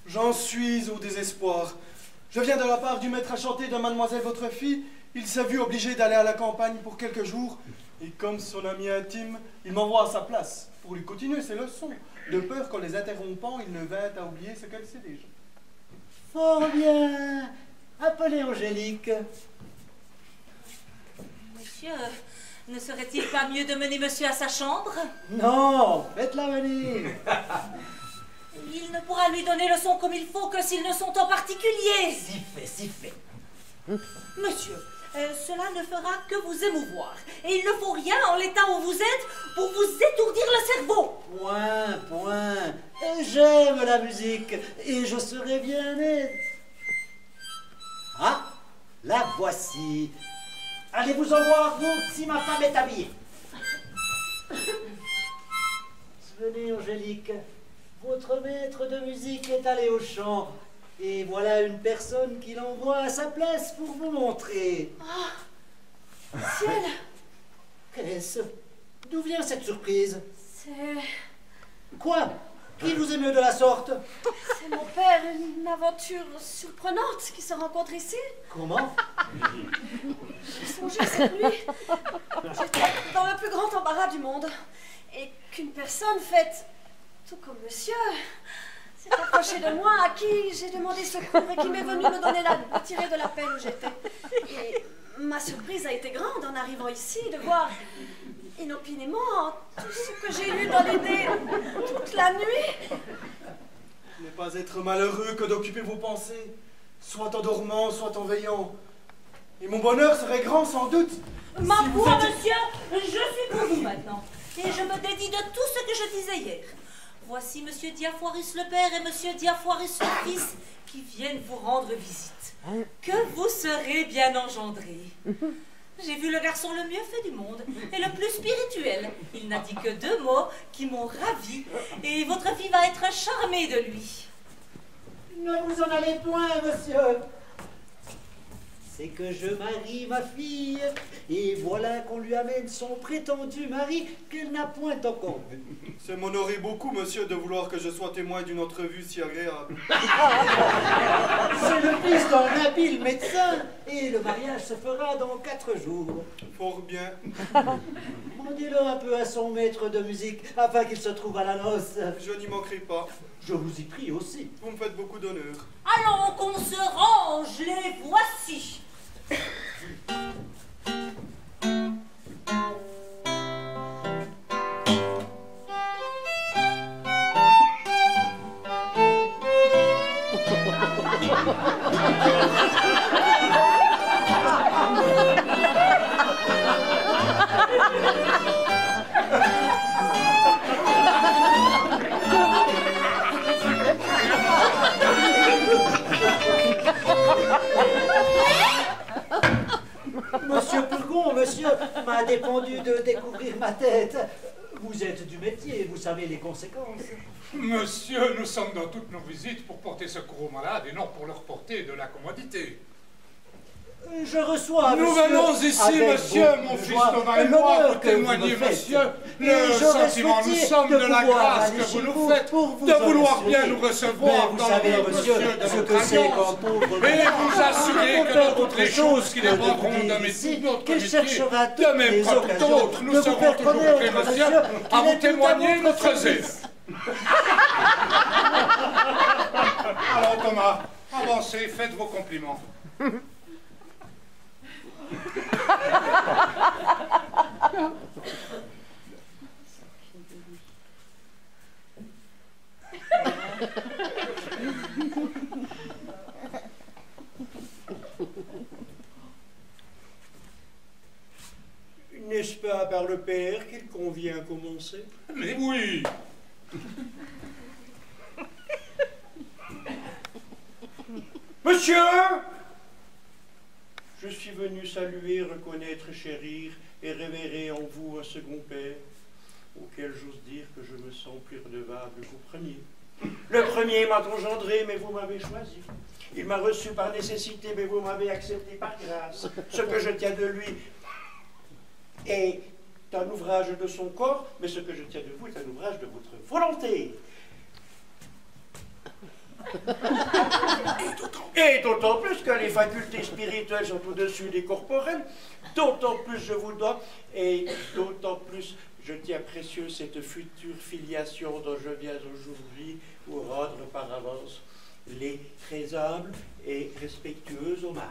j'en suis au désespoir. Je viens de la part du maître à chanter de mademoiselle votre fille. Il s'est vu obligé d'aller à la campagne pour quelques jours. Et comme son ami intime, il m'envoie à sa place pour lui continuer ses leçons, de peur qu'en les interrompant, il ne vînt à oublier ce qu'elle sait déjà. Fort bien. Appelez Angélique. Monsieur, ne serait-il pas mieux de mener monsieur à sa chambre? Non, faites-la venir. Il ne pourra lui donner leçon comme il faut que s'ils ne sont en particulier. Si fait, si fait. Monsieur, cela ne fera que vous émouvoir. Et il ne faut rien en l'état où vous êtes pour vous étourdir le cerveau. Point, point. J'aime la musique et je serai bien aide. Ah, la voici. Allez-vous en voir, vous, si ma femme est habillée. Venez, Angélique. Votre maître de musique est allé au chant. Et voilà une personne qui l'envoie à sa place pour vous montrer. Oh, ciel! Qu'est-ce? D'où vient cette surprise? C'est Quoi? Qui vous émeut de la sorte? mon père, une aventure surprenante qui se rencontre ici. Comment? J'ai songé cette nuit. J'étais dans le plus grand embarras du monde. Et qu'une personne faite, tout comme monsieur, s'est approchée de moi, à qui j'ai demandé secours et qui m'est venu me donner me tirer de la peine où j'étais. Et ma surprise a été grande en arrivant ici de voir inopinément tout ce que j'ai lu dans l'idée toute la nuit. Ne pas être malheureux que d'occuper vos pensées, soit en dormant, soit en veillant. Et mon bonheur serait grand sans doute. Ma si vous foi, étiez- monsieur, je suis pour vous maintenant. Et je me dédie de tout ce que je disais hier. Voici monsieur Diafoirus le père et monsieur Diafoirus le fils qui viennent vous rendre visite. Que vous serez bien engendrés. J'ai vu le garçon le mieux fait du monde et le plus spirituel. Il n'a dit que 2 mots qui m'ont ravi et votre fille va être charmée de lui. Ne vous en allez point, monsieur. C'est que je marie ma fille, et voilà qu'on lui amène son prétendu mari qu'elle n'a point encore vu. C'est m'honorer beaucoup, monsieur, de vouloir que je sois témoin d'une entrevue si agréable. C'est le fils d'un habile médecin, et le mariage se fera dans 4 jours. Fort bien. Demandez-le un peu à son maître de musique, afin qu'il se trouve à la noce. Je n'y manquerai pas. Je vous y prie aussi. Vous me faites beaucoup d'honneur. Allons qu'on se range, les voici. Monsieur Purgon, monsieur, m'a dépendu de découvrir ma tête. Vous êtes du métier, vous savez les conséquences. Monsieur, nous sommes dans toutes nos visites pour porter secours aux malades et non pour leur porter de la commodité. Je reçois, Nous monsieur, venons ici, avec monsieur, beaucoup mon de fils joie, Thomas et moi, l'honneur vous que vous témoigner, me faites. monsieur, Et le j'aurais sentiment, nous souhaité sommes de la pouvoir grâce aller que chez vous nous faites, pour vous de en vouloir assurer. bien nous Mais recevoir vous dans savez, notre monsieur, de ce notre que c'est alliance. qu'un pauvre Mais malade vous assurez qui que peut dans faire toutes autre les chose choses qui que de dépendront venir de ici, notre qu'il métier, cherchera de toutes même les pas tout occasions autre, nous de vous serons faire toujours connaître, prêts, monsieur, monsieur, à qu'il vous est tout à témoigner votre notre zèle. service. Alors Thomas, avancez, faites vos compliments. N'est-ce pas par le père qu'il convient commencer? Mais oui. Monsieur, je suis venu saluer, reconnaître, chérir et révérer en vous un second père, auquel j'ose dire que je me sens plus redevable qu'au premier. Le premier m'a engendré, mais vous m'avez choisi. Il m'a reçu par nécessité, mais vous m'avez accepté par grâce. Ce que je tiens de lui est un ouvrage de son corps, mais ce que je tiens de vous est un ouvrage de votre volonté. Et d'autant plus que les facultés spirituelles sont au-dessus des corporelles, d'autant plus je vous dois, et d'autant plus je tiens précieux cette future filiation dont je viens aujourd'hui vous rendre par avance les très humbles et respectueux hommages.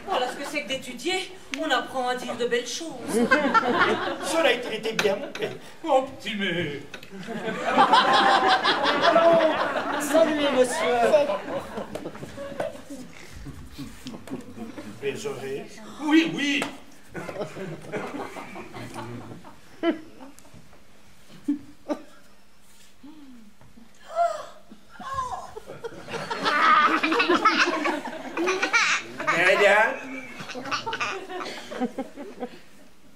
Voilà ce que c'est que d'étudier. On apprend à dire de belles choses. Cela est traité bien, mon père. Optimé. Saluez, monsieur. Les oreilles. Oui, oui. Mesdames,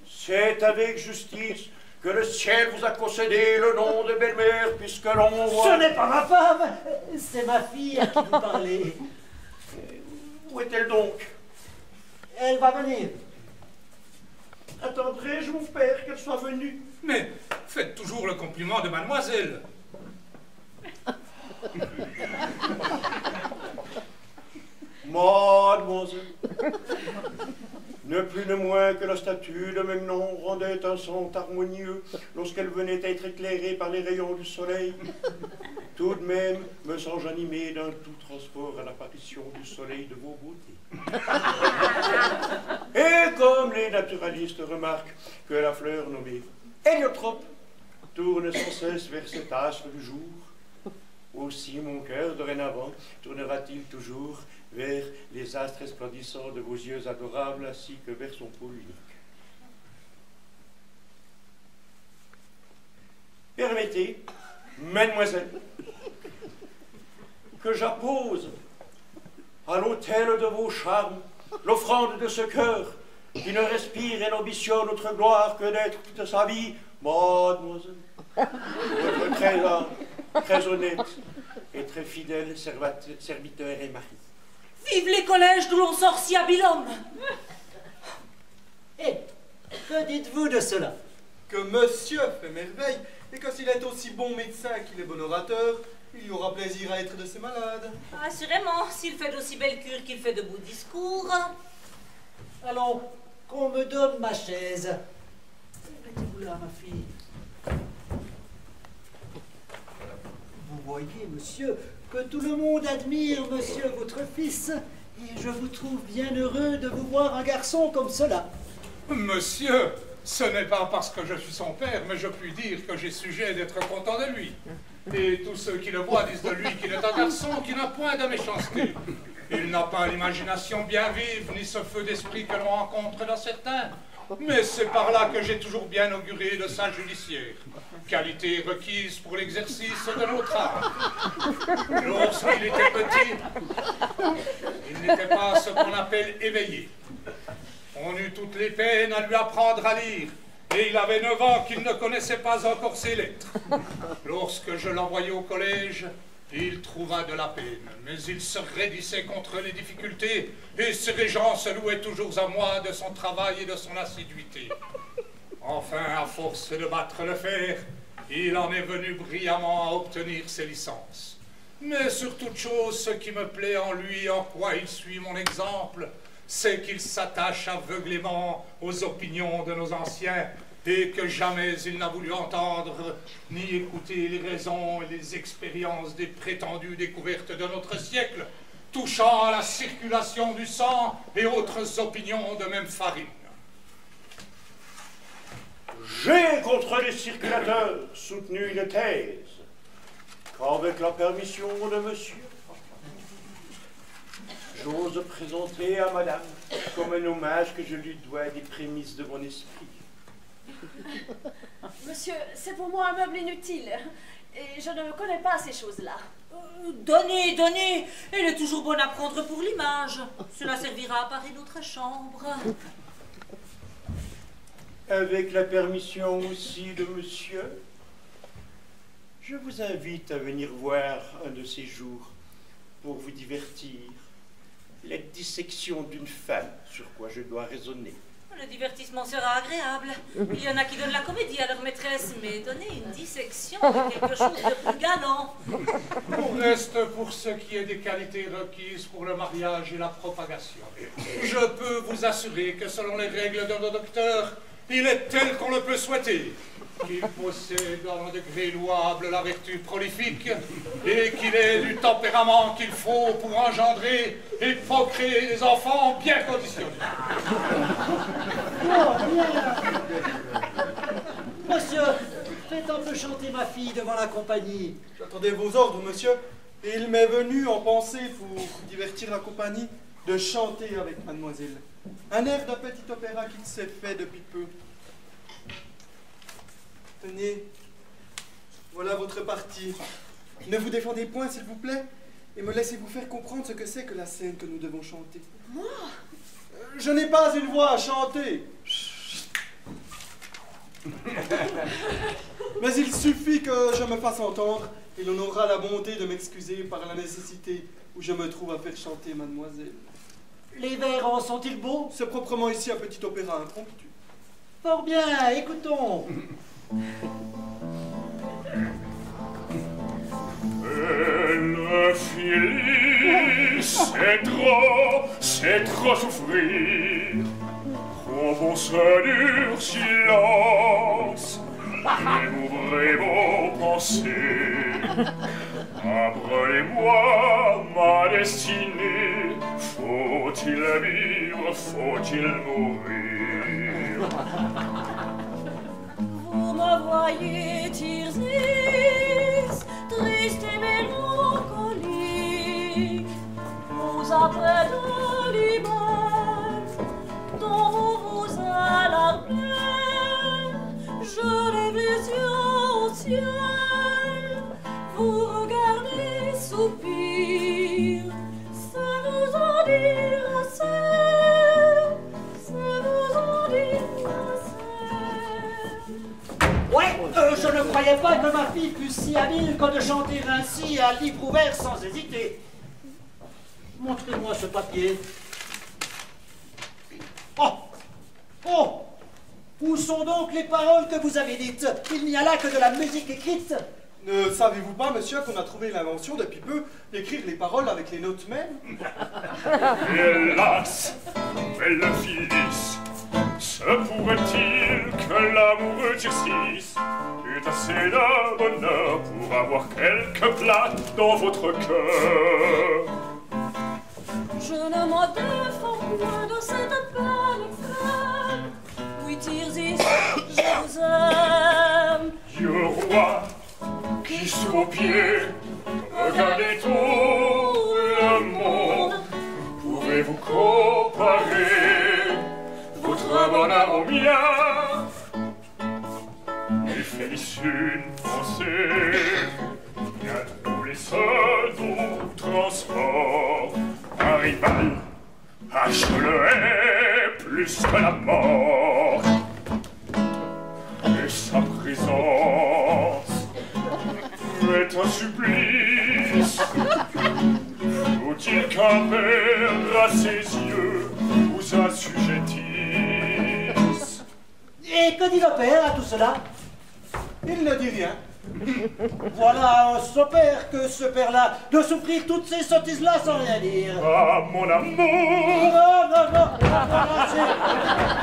c'est avec justice que le ciel vous a concédé le nom de belle-mère, puisque l'on voit... Ce n'est pas ma femme, c'est ma fille à qui vous parlez. Où est-elle donc? Elle va venir. Attendrai-je, mon père, qu'elle soit venue? Mais faites toujours le compliment de mademoiselle. Mademoiselle, ne plus ne moins que la statue de même nom rendait un son harmonieux lorsqu'elle venait à être éclairée par les rayons du soleil. Tout de même, me sens-je animé d'un tout transport à l'apparition du soleil de vos beautés. Et comme les naturalistes remarquent que la fleur nommée héliotrope tourne sans cesse vers cet astre du jour, aussi mon cœur dorénavant tournera-t-il toujours vers les astres resplendissants de vos yeux adorables ainsi que vers son pôle unique. Permettez, mademoiselle, que j'appose à l'autel de vos charmes l'offrande de ce cœur qui ne respire et n'ambitionne autre gloire que d'être toute sa vie, mademoiselle, votre très humble, très honnête et très fidèle serviteur et mari. Vive les collèges d'où l'on sort si habile homme! Et que dites-vous de cela? Que monsieur fait merveille, et que s'il est aussi bon médecin qu'il est bon orateur, il y aura plaisir à être de ses malades. Assurément, s'il fait d'aussi belles cures qu'il fait de beaux discours. Allons, qu'on me donne ma chaise. Mettez-vous là, ma fille. Vous voyez, monsieur, que tout le monde admire monsieur votre fils, et je vous trouve bien heureux de vous voir un garçon comme cela. Monsieur, ce n'est pas parce que je suis son père, mais je puis dire que j'ai sujet d'être content de lui. Et tous ceux qui le voient disent de lui qu'il est un garçon qui n'a point de méchanceté. Il n'a pas l'imagination bien vive, ni ce feu d'esprit que l'on rencontre dans certains. Mais c'est par là que j'ai toujours bien auguré de sa judiciaire, qualité requise pour l'exercice de notre art. Lorsqu'il était petit, il n'était pas ce qu'on appelle éveillé. On eut toutes les peines à lui apprendre à lire, et il avait 9 ans qu'il ne connaissait pas encore ses lettres. Lorsque je l'envoyai au collège, il trouva de la peine, mais il se raidissait contre les difficultés, et ses régents se louaient toujours à moi de son travail et de son assiduité. Enfin, à force de battre le fer, il en est venu brillamment à obtenir ses licences. Mais sur toute chose, ce qui me plaît en lui, en quoi il suit mon exemple, c'est qu'il s'attache aveuglément aux opinions de nos anciens et que jamais il n'a voulu entendre ni écouter les raisons et les expériences des prétendues découvertes de notre siècle, touchant à la circulation du sang et autres opinions de même farine. J'ai contre les circulateurs soutenu une thèse qu'avec la permission de monsieur, j'ose présenter à madame comme un hommage que je lui dois des prémices de mon esprit. Monsieur, c'est pour moi un meuble inutile, et je ne connais pas ces choses-là. Donnez, donnez! Elle est toujours bonne à prendre pour l'image. Cela servira à parer notre chambre. Avec la permission aussi de monsieur, je vous invite à venir voir un de ces jours pour vous divertir la dissection d'une femme, sur quoi je dois raisonner. Le divertissement sera agréable. Il y en a qui donnent la comédie à leur maîtresse, mais donner une dissection est quelque chose de plus galant. Au reste, pour ce qui est des qualités requises pour le mariage et la propagation, je peux vous assurer que selon les règles de nos docteurs, il est tel qu'on le peut souhaiter, qu'il possède dans un degré louable la vertu prolifique et qu'il ait du tempérament qu'il faut pour engendrer et procréer des enfants bien conditionnés. Oh, bien. Monsieur, faites un peu chanter ma fille devant la compagnie. J'attendais vos ordres, monsieur, et il m'est venu en pensée pour divertir la compagnie de chanter avec mademoiselle. Un air d'un petit opéra qu'il s'est fait depuis peu. Tenez, voilà votre partie. Ne vous défendez point, s'il vous plaît, et me laissez-vous faire comprendre ce que c'est que la scène que nous devons chanter. Moi? Je n'ai pas une voix à chanter. Mais il suffit que je me fasse entendre, et l'on aura la bonté de m'excuser par la nécessité où je me trouve à faire chanter mademoiselle. Les vers en sont-ils beaux? C'est proprement ici un petit opéra impromptu. Fort bien, écoutons. Le Phyllis, c'est trop souffrir. Trop bon ce dur silence. Ouvrez vos pensées. Apprenez-moi ma destinée. Faut-il vivre, faut-il mourir? Vous me voyez, Tircis, triste et mélancolique, vous après de l'hiver, dont vous vous alarmez, je lève les yeux au ciel, vous regardez, soupir, ça nous en dit assez. croyais pas que ma fille fût si habile que de chanter ainsi à livre ouvert sans hésiter. Montrez-moi ce papier. Oh! Oh! Où sont donc les paroles que vous avez dites? Il n'y a là que de la musique écrite. Ne savez-vous pas, monsieur, qu'on a trouvé l'invention depuis peu d'écrire les paroles avec les notes mêmes? Hélas, belle Phyllis, se pourrait-il que l'amoureux Tircis eût assez de bonheur pour avoir quelques plats dans votre cœur? Je ne m'en défends point de cette belle extrême. Oui, Tircis, je vous aime. Dieu roi, qui sous vos pieds regardez tout le monde, pouvez-vous comparer votre bonheur au mien? Et faites une pensée, bientôt les seuls nous transports. Un rival, je le hais plus que la mort. Et sa présence est un supplice. Faut-il qu'un père à ses yeux vous assujettisse? Et que dit le père à tout cela? Il ne dit rien. Voilà un sopère que ce père-là, de souffrir toutes ces sottises-là sans rien dire. Ah, mon amour! Non,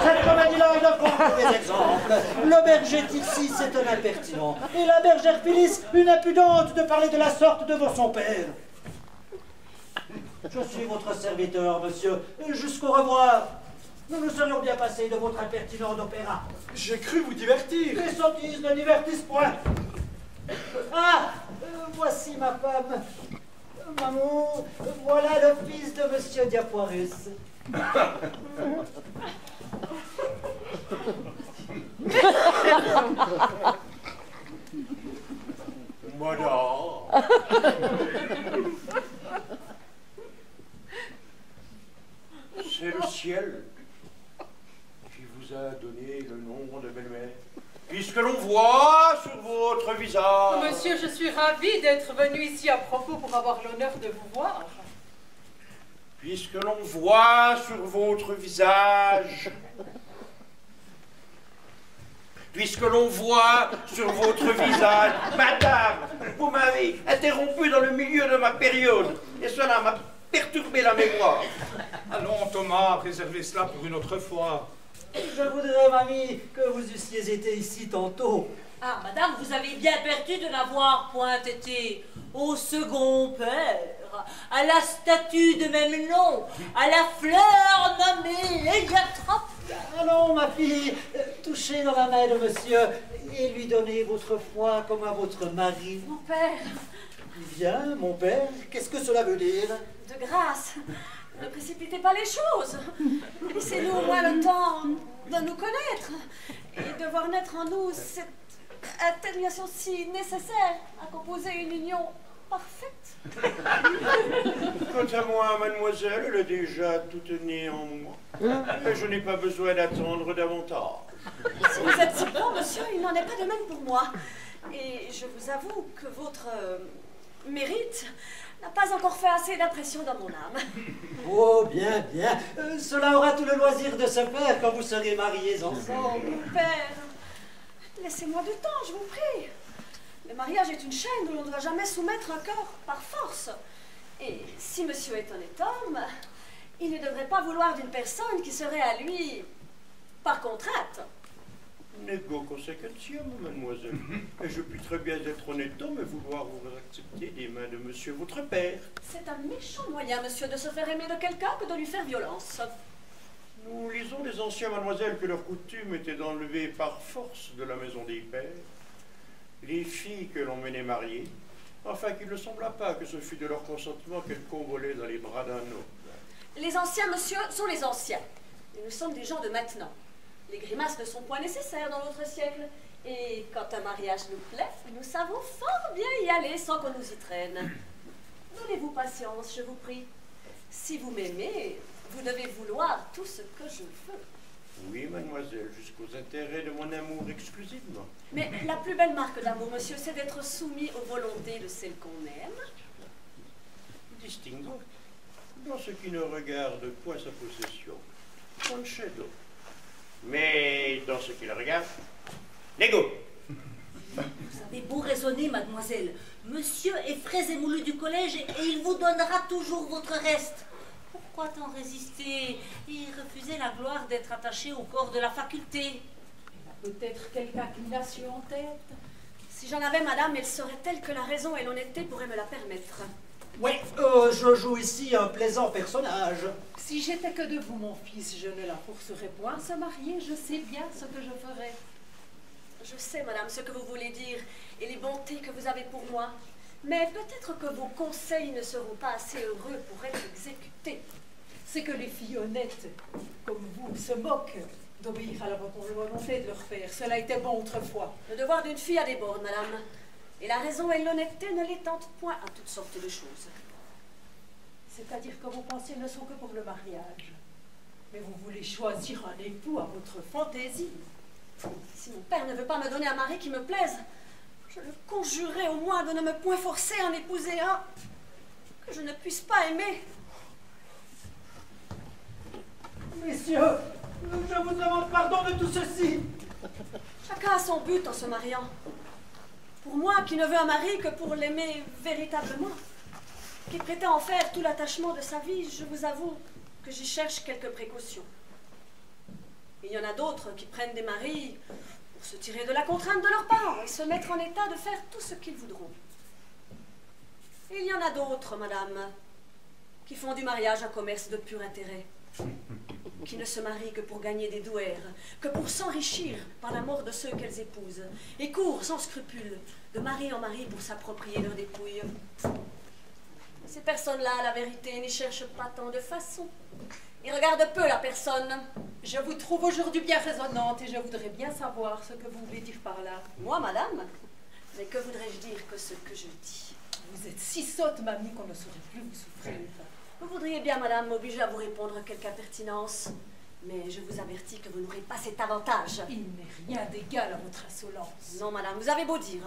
cette comédie-là ne prend que des exemples. Le berger Tircis est un impertinent, et la bergère Phyllis une impudente de parler de la sorte devant son père. Je suis votre serviteur, monsieur. Jusqu'au revoir. Nous nous serions bien passés de votre impertinent d'opéra. J'ai cru vous divertir. Les sottises ne divertissent point. Ah, voici ma femme. Maman, voilà le fils de monsieur Diapoirus. Madame. C'est le ciel qui vous a donné le nom de belle-mère. Puisque l'on voit sur votre visage... Monsieur, je suis ravie d'être venu ici à propos pour avoir l'honneur de vous voir. Puisque l'on voit sur votre visage... Puisque l'on voit sur votre visage... Madame, vous m'avez interrompu dans le milieu de ma période, et cela m'a perturbé la mémoire. Allons, Thomas, réservez cela pour une autre fois. Je voudrais, mamie, que vous eussiez été ici tantôt. Ah, madame, vous avez bien perdu de n'avoir point été au second père, à la statue de même nom, à la fleur nommée Héliotrophe. Allons, ma fille, touchez dans la main de monsieur et lui donnez votre foi comme à votre mari. Mon père, Bien, mon père, qu'est-ce que cela veut dire? de grâce, ne précipitez pas les choses. Laissez-nous au moins le temps de nous connaître et de voir naître en nous cette atténuation si nécessaire à composer une union parfaite. Quant à moi, mademoiselle, elle est déjà toute née en moi. Et je n'ai pas besoin d'attendre davantage. Si vous êtes si bon, monsieur, il n'en est pas de même pour moi. Et je vous avoue que votre mérite n'a pas encore fait assez d'impression dans mon âme. Oh, bien, bien. Cela aura tout le loisir de se faire quand vous serez mariés ensemble. Père, laissez-moi du temps, je vous prie. Le mariage est une chaîne où l'on ne doit jamais soumettre un cœur par force. Et si monsieur est honnête homme, il ne devrait pas vouloir d'une personne qui serait à lui par contrainte. Nego consequentium, mademoiselle. Et je puis très bien être honnête homme et vouloir vous accepter des mains de monsieur votre père. C'est un méchant moyen, monsieur, de se faire aimer de quelqu'un que de lui faire violence. Nous lisons des anciens, mademoiselle, que leur coutume était d'enlever par force de la maison des pères les filles que l'on menait mariées, afin qu'il ne semblât pas que ce fût de leur consentement qu'elles convolaient dans les bras d'un homme. Les anciens, monsieur, sont les anciens. Et nous sommes des gens de maintenant. Les grimaces ne sont point nécessaires dans notre siècle. Et quand un mariage nous plaît, nous savons fort bien y aller sans qu'on nous y traîne. Donnez-vous patience, je vous prie. Si vous m'aimez, vous devez vouloir tout ce que je veux. Oui, mademoiselle, jusqu'aux intérêts de mon amour exclusivement. Mais la plus belle marque d'amour, monsieur, c'est d'être soumis aux volontés de celle qu'on aime. Distinguons. Dans ce qui ne regarde point sa possession, concedo. Mais dans ce qui le regarde, négo. Vous avez beau raisonner, mademoiselle. Monsieur est frais et moulu du collège et il vous donnera toujours votre reste. Pourquoi tant résister et refuser la gloire d'être attaché au corps de la faculté? Peut-être quelque inclination en tête. Si j'en avais, madame, elle serait telle que la raison et l'honnêteté pourraient me la permettre. Oui, je joue ici un plaisant personnage. Si j'étais que de vous, mon fils, je ne la forcerais point à se marier. Je sais bien ce que je ferais. Je sais, madame, ce que vous voulez dire et les bontés que vous avez pour moi. Mais peut-être que vos conseils ne seront pas assez heureux pour être exécutés. C'est que les filles honnêtes, comme vous, se moquent d'obéir à la volonté de leur père. Cela était bon autrefois. Le devoir d'une fille a des bornes, madame. Et la raison et l'honnêteté ne les tentent point à toutes sortes de choses. C'est-à-dire que vos pensées ne sont que pour le mariage. Mais vous voulez choisir un époux à votre fantaisie. Si mon père ne veut pas me donner un mari qui me plaise, je le conjurerai au moins de ne me point forcer à en épouser un que je ne puisse pas aimer. Messieurs, je vous demande pardon de tout ceci. Chacun a son but en se mariant. Pour moi, qui ne veux un mari que pour l'aimer véritablement, qui prétend en faire tout l'attachement de sa vie, je vous avoue que j'y cherche quelques précautions. Il y en a d'autres qui prennent des maris pour se tirer de la contrainte de leurs parents et se mettre en état de faire tout ce qu'ils voudront. Et il y en a d'autres, madame, qui font du mariage un commerce de pur intérêt, qui ne se marient que pour gagner des douaires, que pour s'enrichir par la mort de ceux qu'elles épousent, et courent sans scrupule de mari en mari pour s'approprier leur dépouille. Ces personnes-là, à la vérité, n'y cherchent pas tant de façon. Ils regardent peu la personne. Je vous trouve aujourd'hui bien raisonnante et je voudrais bien savoir ce que vous voulez dire par là. Moi, madame? Mais que voudrais-je dire que ce que je dis? Vous êtes si sotte, mamie, qu'on ne saurait plus vous souffrir. Vous voudriez bien, madame, m'obliger à vous répondre quelque impertinence. Mais je vous avertis que vous n'aurez pas cet avantage. Il n'est rien d'égal à votre insolence. Non, madame, vous avez beau dire.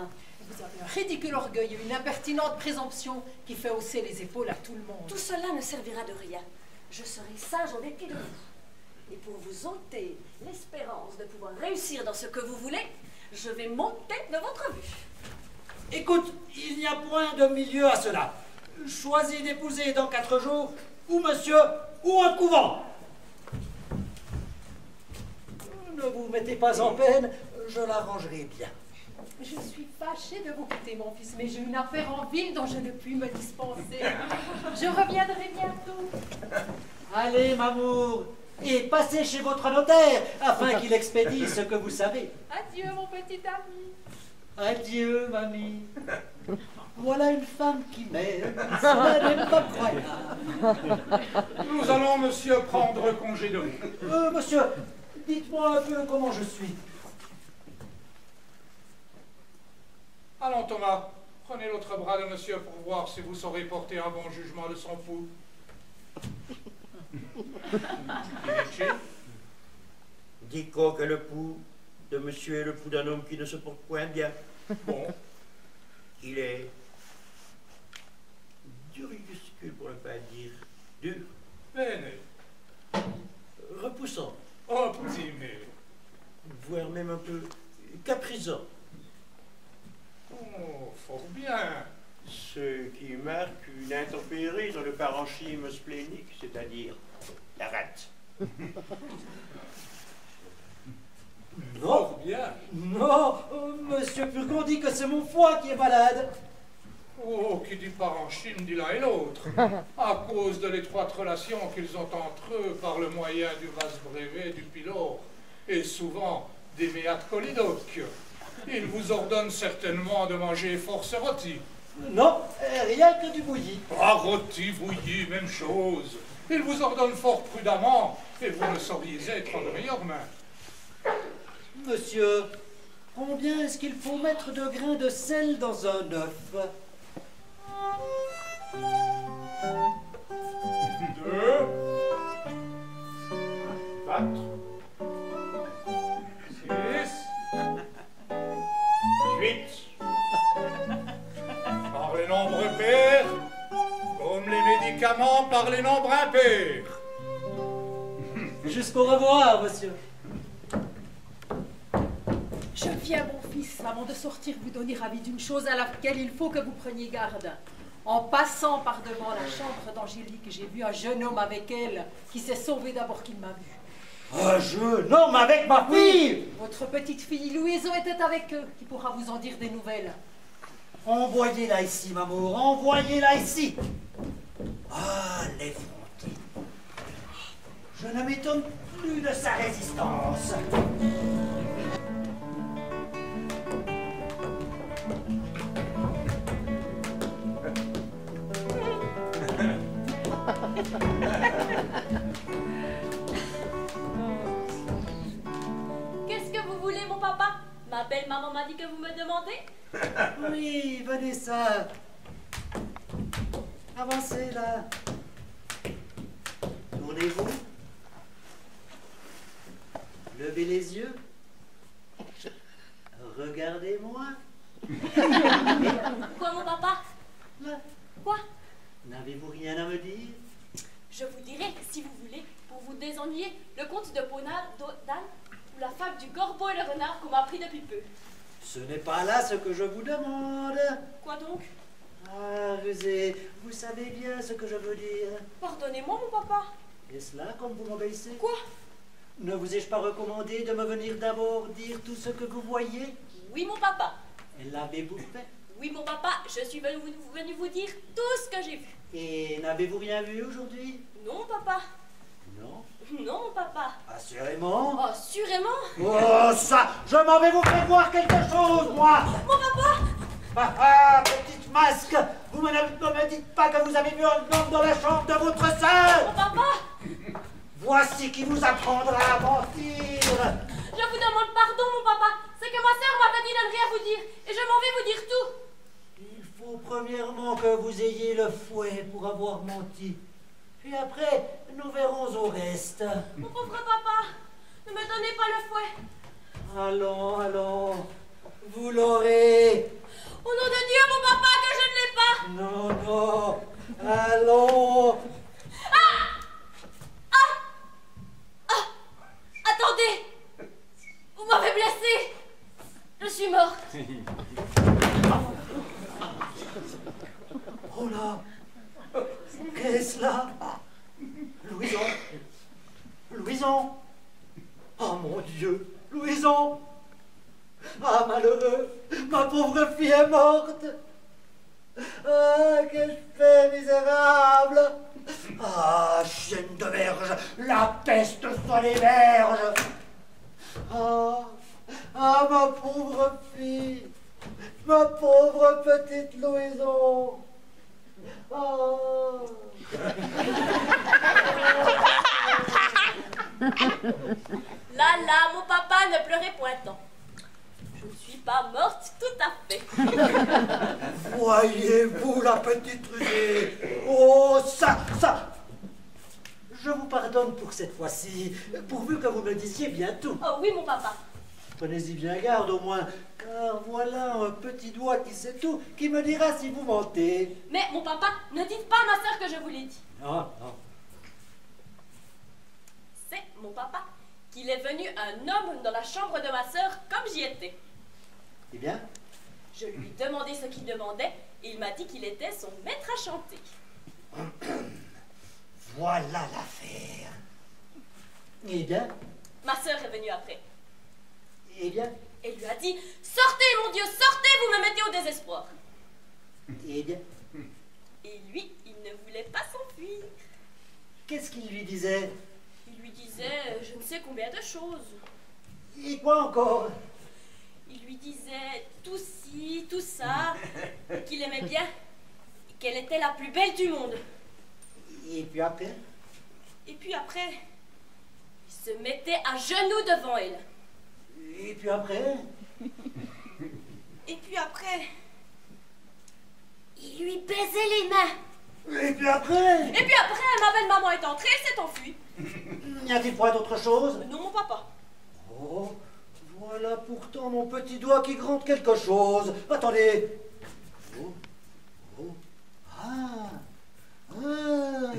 Vous avez un ridicule orgueil et une impertinente présomption qui fait hausser les épaules à tout le monde. Tout cela ne servira de rien. Je serai sage en dépit de vous. Et pour vous ôter l'espérance de pouvoir réussir dans ce que vous voulez, je vais monter de votre vue. Écoute, il n'y a point de milieu à cela. Choisis d'épouser dans 4 jours, ou monsieur, ou un couvent. Ne vous mettez pas en peine, je l'arrangerai bien. Je suis fâchée de vous quitter, mon fils, mais j'ai une affaire en ville dont je ne puis me dispenser. Je reviendrai bientôt. Allez, Mamour, et passez chez votre notaire, afin qu'il expédie ce que vous savez. Adieu, mon petit ami. Adieu, mamie. Voilà une femme qui m'aime, cela n'est pas croyable. Nous allons, monsieur, prendre congé de vous. Monsieur, dites-moi un peu comment je suis. Allons, Thomas, prenez l'autre bras de monsieur pour voir si vous saurez porter un bon jugement de son pouls. Dico que le pouls de monsieur est le pouls d'un homme qui ne se porte point bien. Bon. Il est duruscule, pour ne pas dire dur. Bene. Repoussant. Optimé. Voire même un peu caprisant. Oh, fort bien. Ce qui marque une intempérie dans le parenchyme splénique, c'est-à-dire la rate. Non, bien. Non, monsieur Purgon dit que c'est mon foie qui est malade. Oh, qui dit parenchyme dit l'un et l'autre, à cause de l'étroite relation qu'ils ont entre eux par le moyen du vase brevet du pylore, et souvent des méates colidoques. Ils vous ordonnent certainement de manger force rôti. Non, rien que du bouilli. Ah, rôti, bouilli, même chose. Ils vous ordonnent fort prudemment, et vous ne sauriez être en de meilleures mains. Monsieur, combien est-ce qu'il faut mettre de grains de sel dans un œuf? 2, 4, père. Jusqu'au revoir, monsieur. Je viens, mon fils, avant de sortir, vous donner avis d'une chose à laquelle il faut que vous preniez garde. En passant par devant la chambre d'Angélique, j'ai vu un jeune homme avec elle qui s'est sauvé d'abord qu'il m'a vu. Un jeune homme avec ma fille! Votre petite fille Louison était avec eux, qui pourra vous en dire des nouvelles. Envoyez-la ici, m'amour, envoyez-la ici. Ah, l'effronté. Je ne m'étonne plus de sa résistance. Qu'est-ce que vous voulez, mon papa? Ma belle maman m'a dit que vous me demandez. Oui, Vanessa. Avancez là. Tournez-vous. Levez les yeux. Regardez-moi. Quoi, mon papa? Là. Quoi? N'avez-vous rien à me dire? Je vous dirai, si vous voulez, pour vous désennuyer, le conte de Ponal d'Anne ou la fable du corbeau et le renard qu'on m'a appris depuis peu. Ce n'est pas là ce que je vous demande. Quoi donc? Ah, rusé, vous savez bien ce que je veux dire. Pardonnez-moi, mon papa. Est-ce là comme vous m'obéissez? Quoi? Ne vous ai-je pas recommandé de me venir d'abord dire tout ce que vous voyez? Oui, mon papa. Et l'avez-vous fait? Oui, mon papa, je suis venu vous dire tout ce que j'ai vu. Et n'avez-vous rien vu aujourd'hui? Non, mon papa. Non? Non, mon papa. Assurément? Oh, sûrement. Oh, ça! Je m'en vais vous faire voir quelque chose, moi! Mon papa! Ah, petite masque! Vous ne me dites pas que vous avez vu un homme dans la chambre de votre sœur! Mon papa! Voici qui vous apprendra à mentir! Je vous demande pardon, mon papa. C'est que ma sœur m'avait dit de ne rien vous dire. Et je m'en vais vous dire tout. Il faut premièrement que vous ayez le fouet pour avoir menti. Puis après, nous verrons au reste. Mon pauvre papa, ne me donnez pas le fouet. Allons, allons, vous l'aurez. Au nom de Dieu, mon papa, que je ne l'ai pas. Non, non, allons. Attendez. Vous m'avez blessée. Je suis morte. Oh là, qu'est-ce là? Louison, Louison. Oh mon Dieu, Louison. Ah, malheureux, ma pauvre fille est morte. Ah, qu'ai-je fait, misérable? Ah, chienne de verge, la peste soit les verges. Ah, ah, ma pauvre fille, ma pauvre petite Louison. Oh. Là, mon papa, ne pleurez point tant. Je ne suis pas morte tout à fait. Voyez-vous la petite rusée? Oh, ça. Je vous pardonne pour cette fois-ci, pourvu que vous me disiez bien tout. Oh oui, mon papa. Prenez-y bien garde au moins, car voilà un petit doigt qui sait tout, qui me dira si vous mentez. Mais, mon papa, ne dites pas à ma sœur que je vous l'ai dit. Non, non. C'est, mon papa, qu'il est venu un homme dans la chambre de ma sœur comme j'y étais. Eh bien? Je lui demandai ce qu'il demandait et il m'a dit qu'il était son maître à chanter. Voilà l'affaire. Eh bien? Ma sœur est venue après. Eh bien? Et lui a dit « Sortez, mon Dieu, sortez, vous me mettez au désespoir. » Eh bien? Et lui, il ne voulait pas s'enfuir. Qu'est-ce qu'il lui disait? Il lui disait je ne sais combien de choses. Et quoi encore? Il lui disait tout ci, tout ça, qu'il aimait bien, qu'elle était la plus belle du monde. Et puis après? Et puis après, il se mettait à genoux devant elle. Et puis après? Et puis après, il lui baisait les mains. Et puis après? Et puis après, ma belle maman est entrée et s'est enfuie. N'y a-t-il point d'autre chose? Non, mon papa. Oh, voilà pourtant mon petit doigt qui grande quelque chose. Attendez. Oh, oh, ah, ah.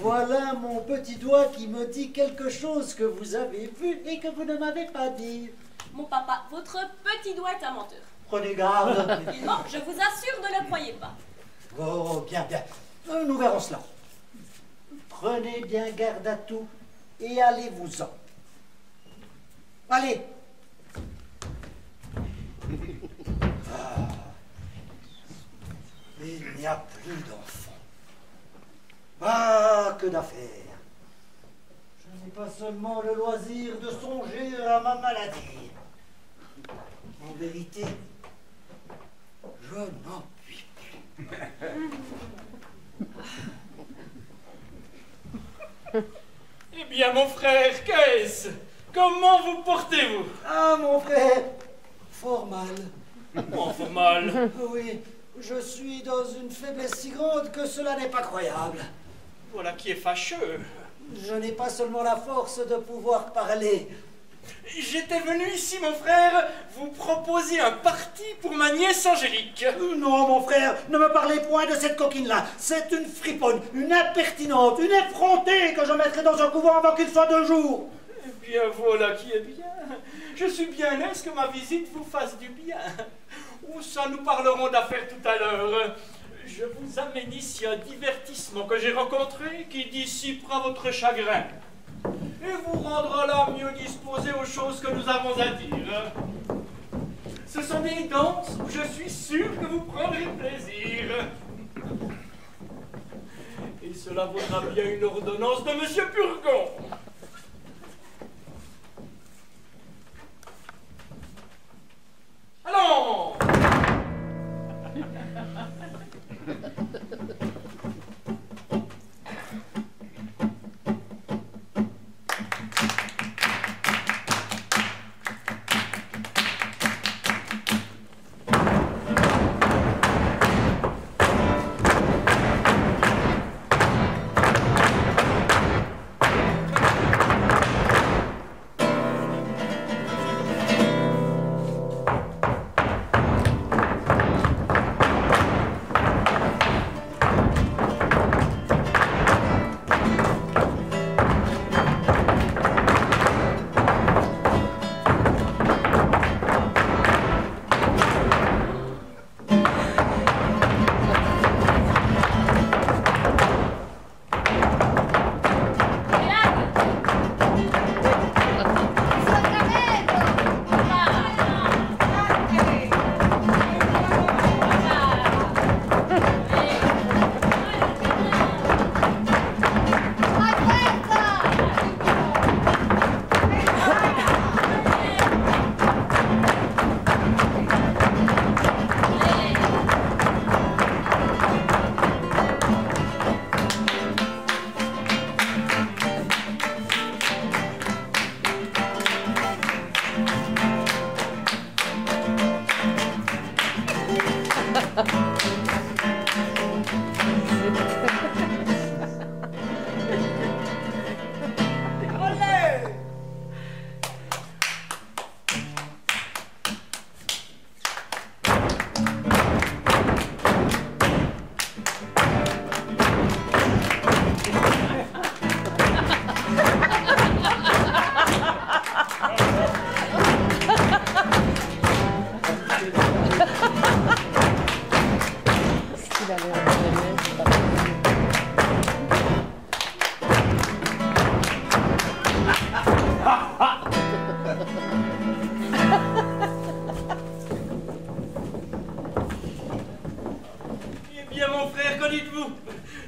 Voilà mon petit doigt qui me dit quelque chose que vous avez vu et que vous ne m'avez pas dit. Mon papa, votre petit doigt est un menteur. Prenez garde. Non, je vous assure, ne le croyez pas. Oh, bien, bien. Nous verrons cela. Prenez bien garde à tout et allez-vous-en. Allez. Ah. Il n'y a plus d'enfants. Ah, que d'affaires. Je n'ai pas seulement le loisir de songer à ma maladie. En vérité, je n'en puis plus. Eh bien, mon frère, qu'est-ce? Comment vous portez-vous? Ah, mon frère, fort mal. Oh, fort mal. Oui, je suis dans une faiblesse si grande que cela n'est pas croyable. Voilà qui est fâcheux. Je n'ai pas seulement la force de pouvoir parler. J'étais venu ici, mon frère, vous proposer un parti pour ma nièce Angélique. Non, mon frère, ne me parlez point de cette coquine-là. C'est une friponne, une impertinente, une effrontée que je mettrai dans un couvent avant qu'il soit de jour. Eh bien, voilà qui est bien. Je suis bien aise que ma visite vous fasse du bien. Ou ça, nous parlerons d'affaires tout à l'heure. Je vous amène ici un divertissement que j'ai rencontré qui dissipera votre chagrin et vous rendra là mieux disposé aux choses que nous avons à dire. Ce sont des danses où je suis sûr que vous prendrez plaisir. Et cela vaudra bien une ordonnance de Monsieur Purgon. Allons!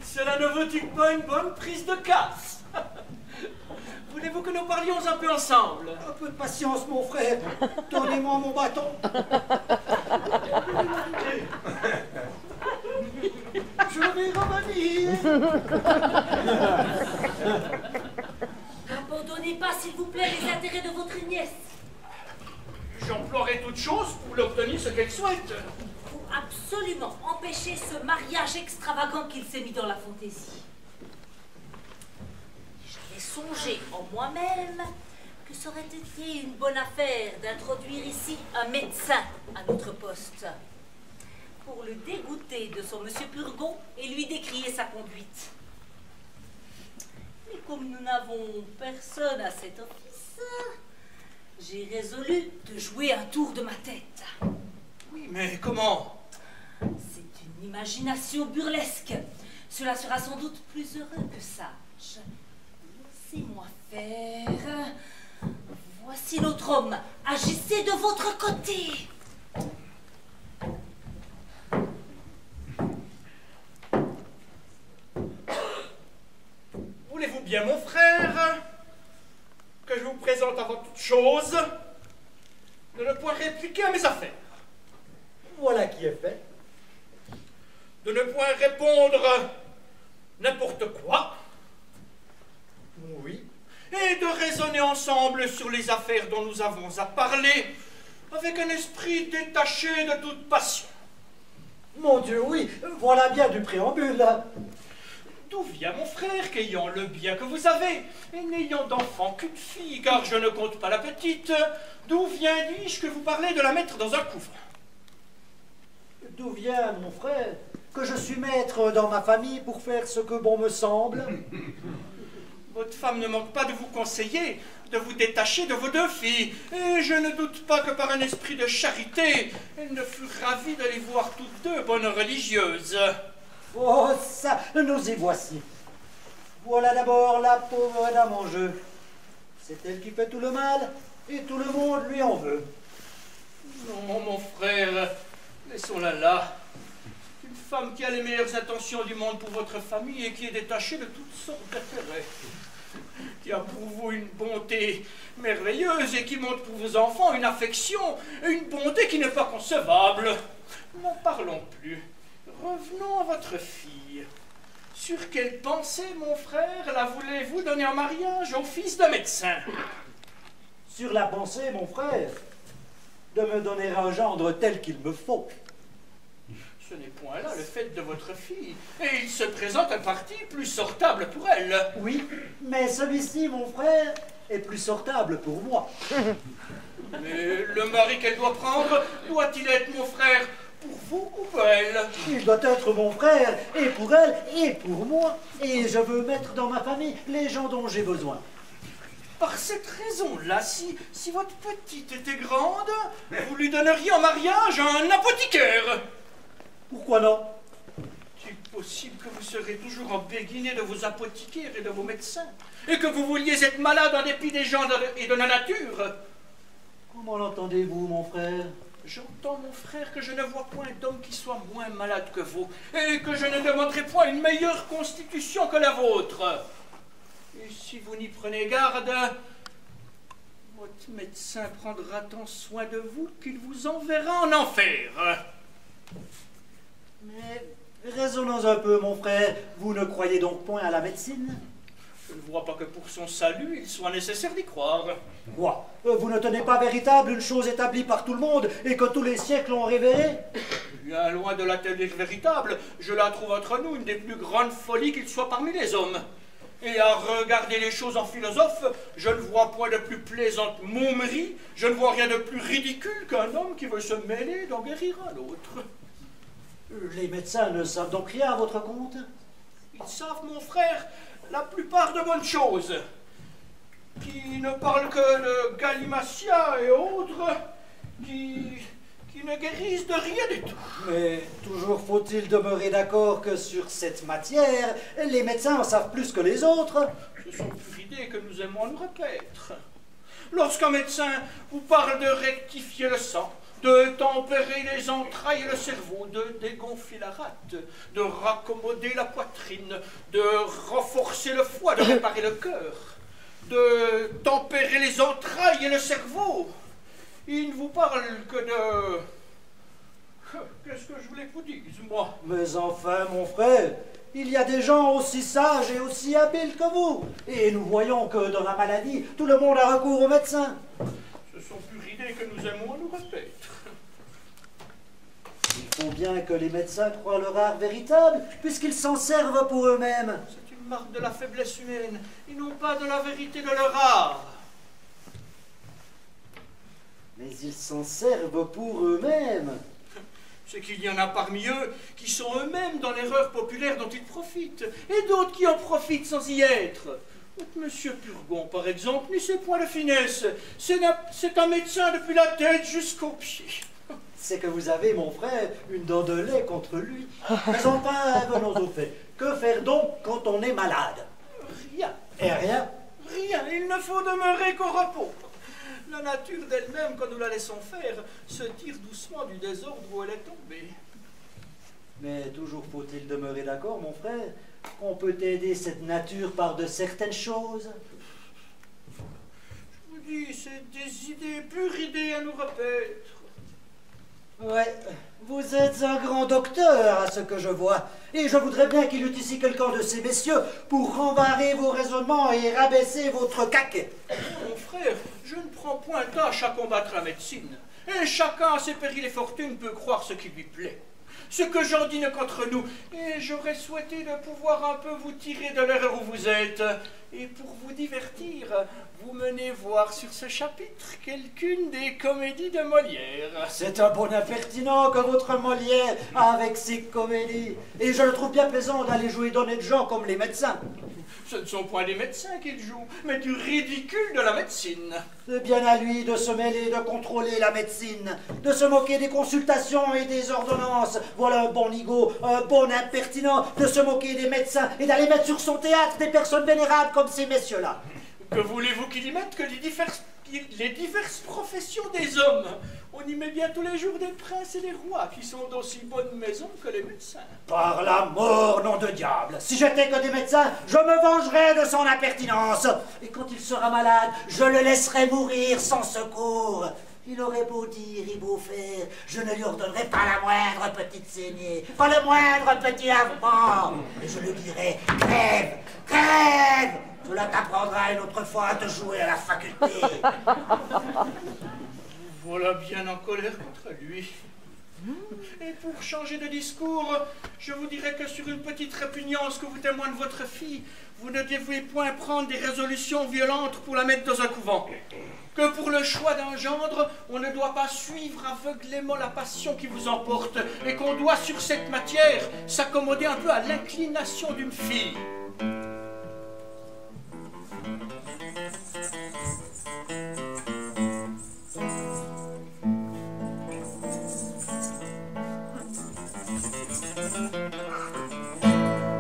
Cela ne vaut-il pas une bonne prise de casse? Voulez-vous que nous parlions un peu ensemble? Un peu de patience, mon frère. Donnez-moi mon bâton. Je vais revenir. N'abandonnez pas, s'il vous plaît, les intérêts de votre nièce. J'emploierai toute chose pour l'obtenir ce qu'elle souhaite. Faut absolument empêcher ce mariage extravagant qu'il s'est mis dans la fantaisie. J'avais songé en moi-même que ça aurait été une bonne affaire d'introduire ici un médecin à notre poste pour le dégoûter de son monsieur Purgon et lui décrier sa conduite. comme nous n'avons personne à cet office, j'ai résolu de jouer un tour de ma tête. Oui, mais comment? C'est une imagination burlesque. Cela sera sans doute plus heureux que sage. Laissez-moi faire. Voici l'autre homme. Agissez de votre côté. Voulez-vous bien, mon frère, que je vous présente avant toute chose de ne point répliquer à mes affaires? Voilà qui est fait. De ne point répondre n'importe quoi. Oui. Et de raisonner ensemble sur les affaires dont nous avons à parler avec un esprit détaché de toute passion. Mon Dieu, oui, voilà bien du préambule. D'où vient mon frère qu'ayant le bien que vous avez, et n'ayant d'enfant qu'une fille, car je ne compte pas la petite, d'où vient, dis-je, que vous parlez de la mettre dans un couvent? D'où vient, mon frère, que je suis maître dans ma famille pour faire ce que bon me semble? Votre femme ne manque pas de vous conseiller, de vous détacher de vos 2 filles, et je ne doute pas que par un esprit de charité, elle ne fut ravie de les voir toutes 2 bonnes religieuses. Oh, ça, nous y voici. Voilà d'abord la pauvre dame en jeu. C'est elle qui fait tout le mal, et tout le monde lui en veut. Non, mon frère, laissons-la là. Une femme qui a les meilleures intentions du monde pour votre famille et qui est détachée de toutes sortes d'intérêts. Qui a pour vous une bonté merveilleuse et qui montre pour vos enfants une affection et une bonté qui n'est pas concevable. N'en parlons plus. Revenons à votre fille. Sur quelle pensée, mon frère, la voulez-vous donner en mariage au fils d'un médecin? Sur la pensée, mon frère, de me donner un gendre tel qu'il me faut. Ce n'est point là le fait de votre fille, et il se présente un parti plus sortable pour elle. Oui, mais celui-ci, mon frère, est plus sortable pour moi. Mais le mari qu'elle doit prendre, doit-il être, mon frère, pour vous ou pour elle? Il doit être mon frère, et pour elle, et pour moi. Et je veux mettre dans ma famille les gens dont j'ai besoin. Par cette raison-là, si votre petite était grande, vous lui donneriez en mariage un apothicaire. Pourquoi non? Est-il possible que vous serez toujours en béguiné de vos apothicaires et de vos médecins, et que vous vouliez être malade en dépit des gens et de la nature? Comment l'entendez-vous, mon frère? J'entends, mon frère, que je ne vois point d'homme qui soit moins malade que vous, et que je ne demanderai point une meilleure constitution que la vôtre. Et si vous n'y prenez garde, votre médecin prendra tant soin de vous qu'il vous enverra en enfer. Mais raisonnons un peu, mon frère. Vous ne croyez donc point à la médecine? Je ne vois pas que pour son salut, il soit nécessaire d'y croire. Quoi? Vous ne tenez pas véritable une chose établie par tout le monde et que tous les siècles ont révérée? Bien loin de la tenir véritable, je la trouve entre nous une des plus grandes folies qu'il soit parmi les hommes. Et à regarder les choses en philosophe, je ne vois point de plus plaisante momerie, je ne vois rien de plus ridicule qu'un homme qui veut se mêler d'en guérir un autre. Les médecins ne savent donc rien à votre compte? Ils savent, mon frère, la plupart de bonnes choses, qui ne parlent que de Gallimatia et autres, qui ne guérissent de rien du tout. Mais toujours faut-il demeurer d'accord que sur cette matière, les médecins en savent plus que les autres. Ce sont pures idées que nous aimons à nous repaître. Lorsqu'un médecin vous parle de rectifier le sang, de tempérer les entrailles et le cerveau, de dégonfler la rate, de raccommoder la poitrine, de renforcer le foie, de réparer le cœur, de tempérer les entrailles et le cerveau, il ne vous parle que de... Qu'est-ce que je voulais que vous dise, moi? Mais enfin, mon frère, il y a des gens aussi sages et aussi habiles que vous. Et nous voyons que dans la maladie, tout le monde a recours au médecin. Ce sont pures idées que nous aimons à nous repaître. Il faut bien que les médecins croient leur art véritable, puisqu'ils s'en servent pour eux-mêmes. C'est une marque de la faiblesse humaine, et non pas de la vérité de leur art. Mais ils s'en servent pour eux-mêmes. C'est qu'il y en a parmi eux qui sont eux-mêmes dans l'erreur populaire dont ils profitent, et d'autres qui en profitent sans y être. Monsieur Purgon, par exemple, n'y sait point de finesse. C'est un médecin depuis la tête jusqu'aux pieds. C'est que vous avez, mon frère, une dent de lait contre lui. Mais enfin, venons au fait. Que faire donc quand on est malade? Rien. Et rien? Rien. Il ne faut demeurer qu'au repos. La nature d'elle-même, quand nous la laissons faire, se tire doucement du désordre où elle est tombée. Mais toujours faut-il demeurer d'accord, mon frère, qu'on peut aider cette nature par de certaines choses. Je vous dis, c'est des idées, pures idées à nous repaître. Ouais, vous êtes un grand docteur, à ce que je vois. Et je voudrais bien qu'il y eût ici quelqu'un de ces messieurs pour renvarer vos raisonnements et rabaisser votre caquet. Mon frère, je ne prends point tâche à combattre la médecine. Et chacun à ses périls et fortunes peut croire ce qui lui plaît. Ce que j'en dis n'est qu'entre nous, et j'aurais souhaité de pouvoir un peu vous tirer de l'erreur où vous êtes, et pour vous divertir, vous menez voir sur ce chapitre quelqu'une des comédies de Molière. C'est un bon impertinent que votre Molière avec ses comédies, et je le trouve bien plaisant d'aller jouer d'honnêtes gens comme les médecins. Ce ne sont point des médecins qu'ils jouent, mais du ridicule de la médecine. C'est bien à lui de se mêler, de contrôler la médecine, de se moquer des consultations et des ordonnances. Voilà un bon nigaud, un bon impertinent, de se moquer des médecins et d'aller mettre sur son théâtre des personnes vénérables comme ces messieurs-là. Que voulez-vous qu'il y mette que les diverses professions des hommes? On y met bien tous les jours des princes et des rois qui sont d'aussi bonne maison que les médecins. Par la mort, nom de diable! Si j'étais que des médecins, je me vengerais de son impertinence. Et quand il sera malade, je le laisserai mourir sans secours. Il aurait beau dire et beau faire, je ne lui ordonnerai pas la moindre petite saignée, pas le moindre petit lavement. Et je lui dirai, crève, crève! Cela t'apprendra une autre fois à te jouer à la faculté. Voilà bien en colère contre lui. Et pour changer de discours, je vous dirais que sur une petite répugnance que vous témoigne votre fille, vous ne devez point prendre des résolutions violentes pour la mettre dans un couvent. Que pour le choix d'un gendre, on ne doit pas suivre aveuglément la passion qui vous emporte, et qu'on doit sur cette matière s'accommoder un peu à l'inclination d'une fille.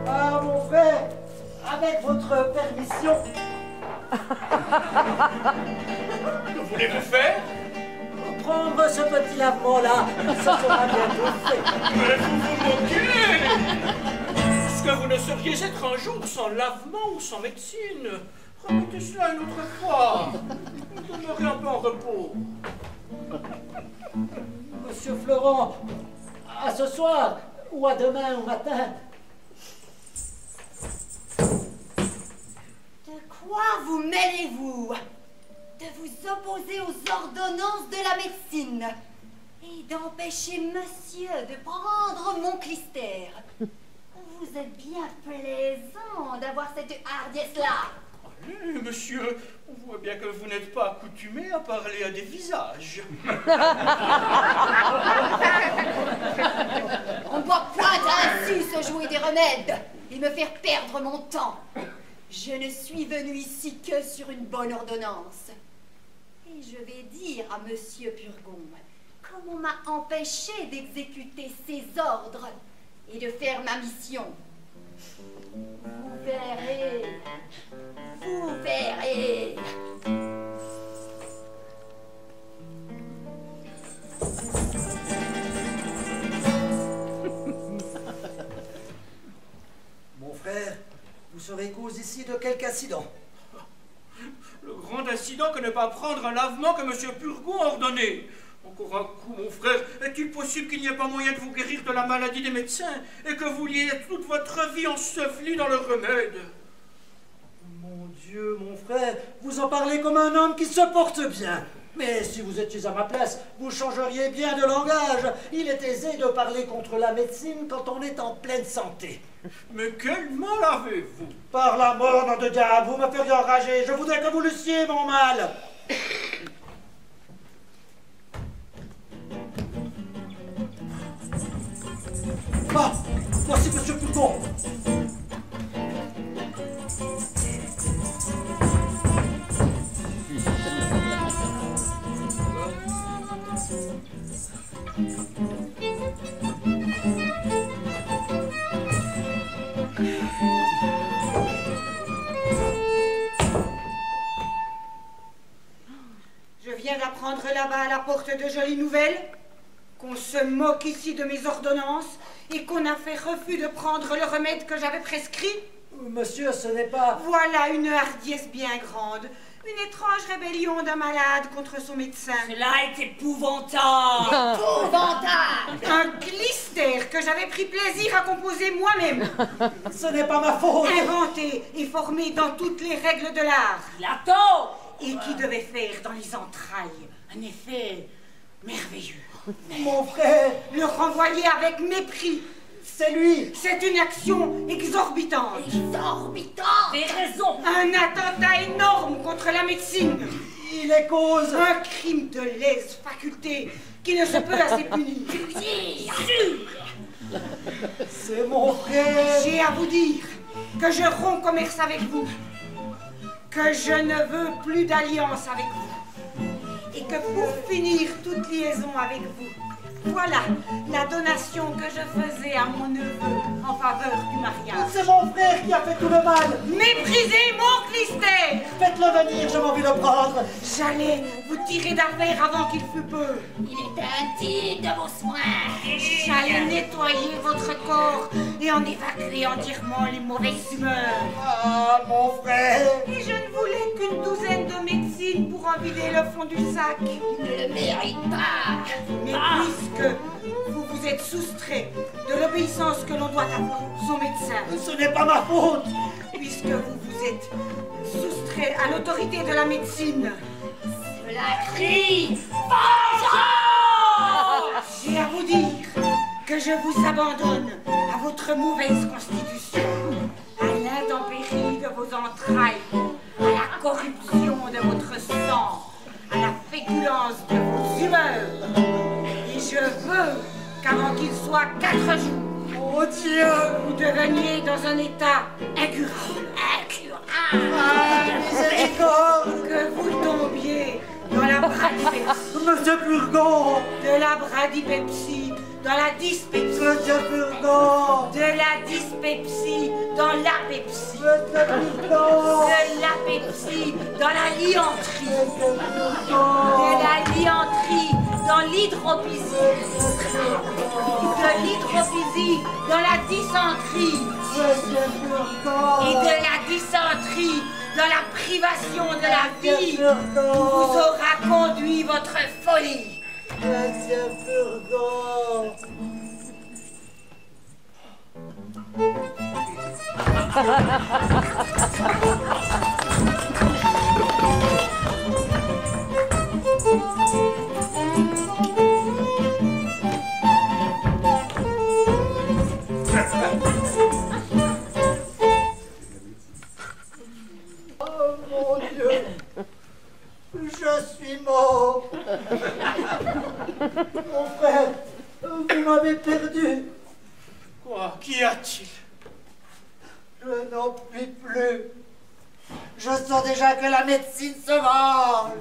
Ah, mon frère, avec votre permission. Que voulez-vous faire? Prendre ce petit lavement-là, ça sera bientôt fait. Mais vous vous moquez! Est-ce que vous ne sauriez être un jour sans lavement ou sans médecine? Remettez cela une autre fois. Demeurez un peu en repos. Monsieur Florent, à ce soir, ou à demain au matin. De quoi vous mêlez-vous? De vous opposer aux ordonnances de la médecine et d'empêcher monsieur de prendre mon clistère. Vous êtes bien plaisant d'avoir cette hardiesse-là. Allez, monsieur, on voit bien que vous n'êtes pas accoutumé à parler à des visages. On ne doit point ainsi se jouer des remèdes et me faire perdre mon temps. Je ne suis venue ici que sur une bonne ordonnance. Et je vais dire à monsieur Purgon comme on m'a empêché d'exécuter ses ordres et de faire ma mission. Vous verrez. Vous verrez. Mon frère, vous serez cause ici de quelque incident? Le grand incident que ne pas prendre un lavement que monsieur Purgon a ordonné. Encore un coup, mon frère, est-il possible qu'il n'y ait pas moyen de vous guérir de la maladie des médecins et que vous vouliez toute votre vie ensevelie dans le remède? Mon Dieu, mon frère, vous en parlez comme un homme qui se porte bien. Mais si vous étiez à ma place, vous changeriez bien de langage. Il est aisé de parler contre la médecine quand on est en pleine santé. Mais quel mal avez-vous? Par la mort, nom de diable, vous me feriez enrager. Je voudrais que vous l'eussiez, mon mal. Ah, voici monsieur Purgon. prendre là-bas à la porte de jolies nouvelles? Qu'on se moque ici de mes ordonnances et qu'on a fait refus de prendre le remède que j'avais prescrit? Monsieur, ce n'est pas... Voilà une hardiesse bien grande. Une étrange rébellion d'un malade contre son médecin. Cela est épouvantable. Épouvantable. Un clistère que j'avais pris plaisir à composer moi-même. Ce n'est pas ma faute. Inventé et formé dans toutes les règles de l'art. Platon. Et qui devait faire dans les entrailles un effet merveilleux. Mon frère. Le renvoyer avec mépris. C'est lui. C'est une action exorbitante. Exorbitante. Des raisons. Un attentat énorme contre la médecine. Il est cause. Un crime de lèse faculté qui ne se peut assez punir. C'est mon frère. J'ai à vous dire que je romps commerce avec vous, que je ne veux plus d'alliance avec vous, et que pour finir toute liaison avec vous, voilà la donation que je faisais à mon neveu en faveur du mariage. C'est mon frère qui a fait tout le mal. Méprisez mon clistère. Faites-le venir, je m'en vais le prendre. J'allais vous tirer d'affaire avant qu'il fût peu. Il est indigne de vos soins. J'allais nettoyer votre corps et en évacuer entièrement les mauvaises humeurs. Ah, mon frère. Et je ne voulais qu'une douzaine de médecines pour en vider le fond du sac. Il ne le mérite pas. Mais puisque vous vous êtes soustrait de l'obéissance que l'on doit à son médecin, Ce n'est pas ma faute. puisque vous vous êtes soustrait à l'autorité de la médecine, Cela crie. j'ai à vous dire que je vous abandonne à votre mauvaise constitution, à l'intempérie de vos entrailles, à la corruption de votre sang, à la féculence de vos humeurs. Et je veux qu'avant qu'il soit 4 jours, Oh Dieu. vous deveniez dans un état incurable. Ah, miséricorde. Que vous tombiez dans la bradipepsie, Monsieur Purgon. de la bradipepsie, dans la dyspepsie, Monsieur Purgon. de la dyspepsie, dans l'apepsie, Monsieur Purgon. de l'apepsie, dans la lianterie, Monsieur de Purgon. la lianterie, dans l'hydropisie, de l'hydropisie, dans la dysenterie, Monsieur Purgon. et de la dysenterie, dans la privation de la vie, Monsieur où Purgon. vous aura conduit votre folie. Monsieur Purgon. Oh mon Dieu. Je suis mort. Mon frère, vous m'avez perdu. Quoi? Qu'y a-t-il? Je n'en puis plus. Je sens déjà que la médecine se venge.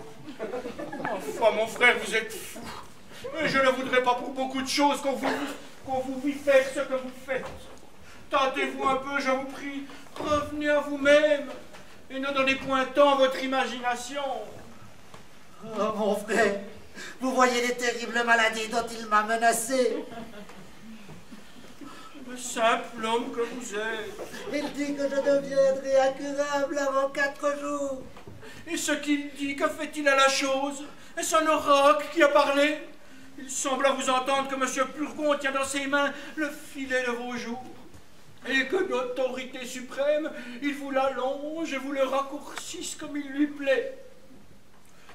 Enfin, mon frère, vous êtes fou. Et je ne voudrais pas pour beaucoup de choses qu'on vous vit faire ce que vous faites. Tentez-vous un peu, je vous prie. Revenez à vous-même et ne donnez point tant à votre imagination. Oh, mon frère, vous voyez les terribles maladies dont il m'a menacé. Le simple homme que vous êtes. Il dit que je deviendrai incurable avant 4 jours. Et ce qu'il dit, que fait-il à la chose? Est-ce un oracle qui a parlé? Il semble à vous entendre que M. Purgon tient dans ses mains le filet de vos jours. Et que d'autorité suprême, il vous l'allonge et vous le raccourcisse comme il lui plaît.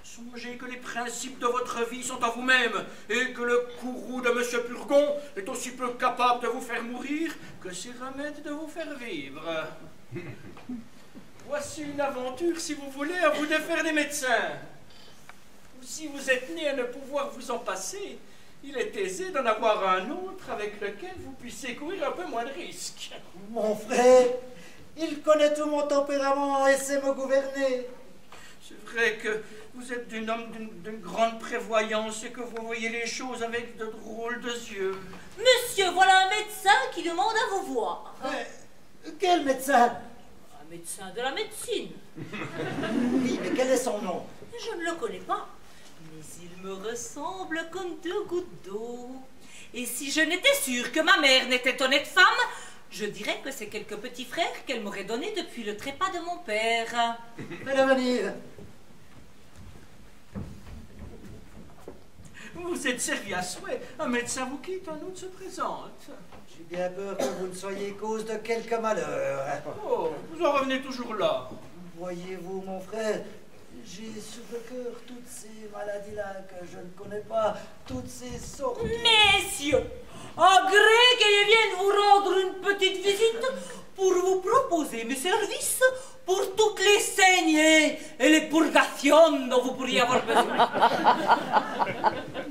Songez que les principes de votre vie sont en vous-même, et que le courroux de M. Purgon est aussi peu capable de vous faire mourir que ses remèdes de vous faire vivre. Voici une aventure, si vous voulez, à vous défaire des médecins. Ou si vous êtes né à ne pouvoir vous en passer, il est aisé d'en avoir un autre avec lequel vous puissiez courir un peu moins de risques. Mon frère, il connaît tout mon tempérament et sait me gouverner. C'est vrai que vous êtes un homme d'une grande prévoyance et que vous voyez les choses avec de drôles de yeux. Monsieur, voilà un médecin qui demande à vous voir. Quel médecin? Un médecin de la médecine. Oui, mais quel est son nom? Je ne le connais pas. Mais il me ressemble comme deux gouttes d'eau. Et si je n'étais sûre que ma mère n'était honnête femme, je dirais que c'est quelques petits frères qu'elle m'aurait donnés depuis le trépas de mon père. Fais-la venir. Vous êtes servi à souhait. Un médecin vous quitte, un autre se présente. J'ai bien peur que vous ne soyez cause de quelque malheur. Oh, vous en revenez toujours là. Voyez-vous, mon frère, j'ai sur le cœur toutes ces maladies-là que je ne connais pas, toutes ces sortes... Messieurs, agré que je vienne vous rendre une petite visite pour vous proposer mes services pour toutes les saignées et les purgations dont vous pourriez avoir besoin.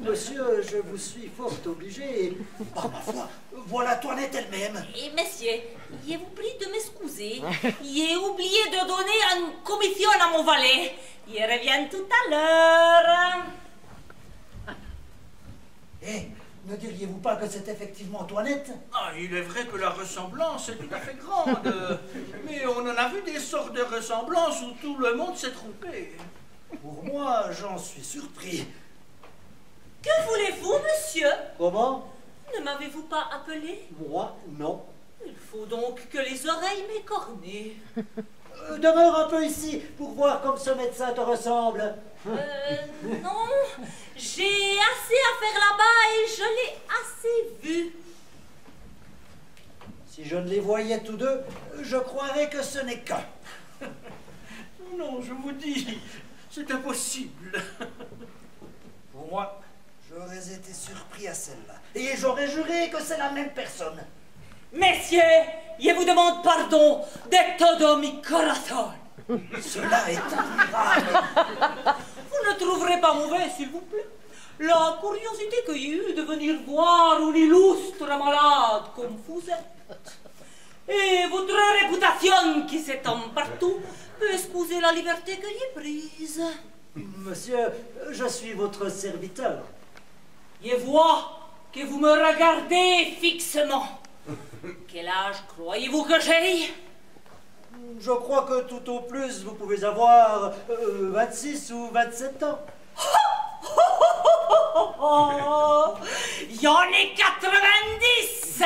Monsieur, je vous suis fort obligé. Par ma foi, voilà Toinette elle-même. Et messieurs, je vous prie de m'excuser. J'ai oublié de donner une commission à mon valet. Il revient tout à l'heure. Eh, ne diriez-vous pas que c'est effectivement Toinette? Ah, il est vrai que la ressemblance est tout à fait grande. Mais on en a vu des sortes de ressemblances où tout le monde s'est trompé. Pour moi, j'en suis surpris. Que voulez-vous, monsieur? Comment? Ne m'avez-vous pas appelé? Moi, non. Il faut donc que les oreilles m'écornent. Demeure un peu ici pour voir comme ce médecin te ressemble. Non, j'ai assez à faire là-bas et je l'ai assez vu. Si je ne les voyais tous deux, je croirais que ce n'est qu'un. Non, je vous dis, c'est impossible. Pour moi, j'aurais été surpris à celle-là. Et j'aurais juré que c'est la même personne. Messieurs, je vous demande pardon de todo mi corazón. Cela est admirable. Vous ne trouverez pas mauvais, s'il vous plaît, la curiosité que j'ai eue de venir voir un illustre malade comme vous êtes. Et votre réputation qui s'étend partout peut excuser la liberté que j'ai prise. Monsieur, je suis votre serviteur. Je vois que vous me regardez fixement. Quel âge croyez-vous que j'ai? Je crois que tout au plus, vous pouvez avoir 26 ou 27 ans. J'en ai 90.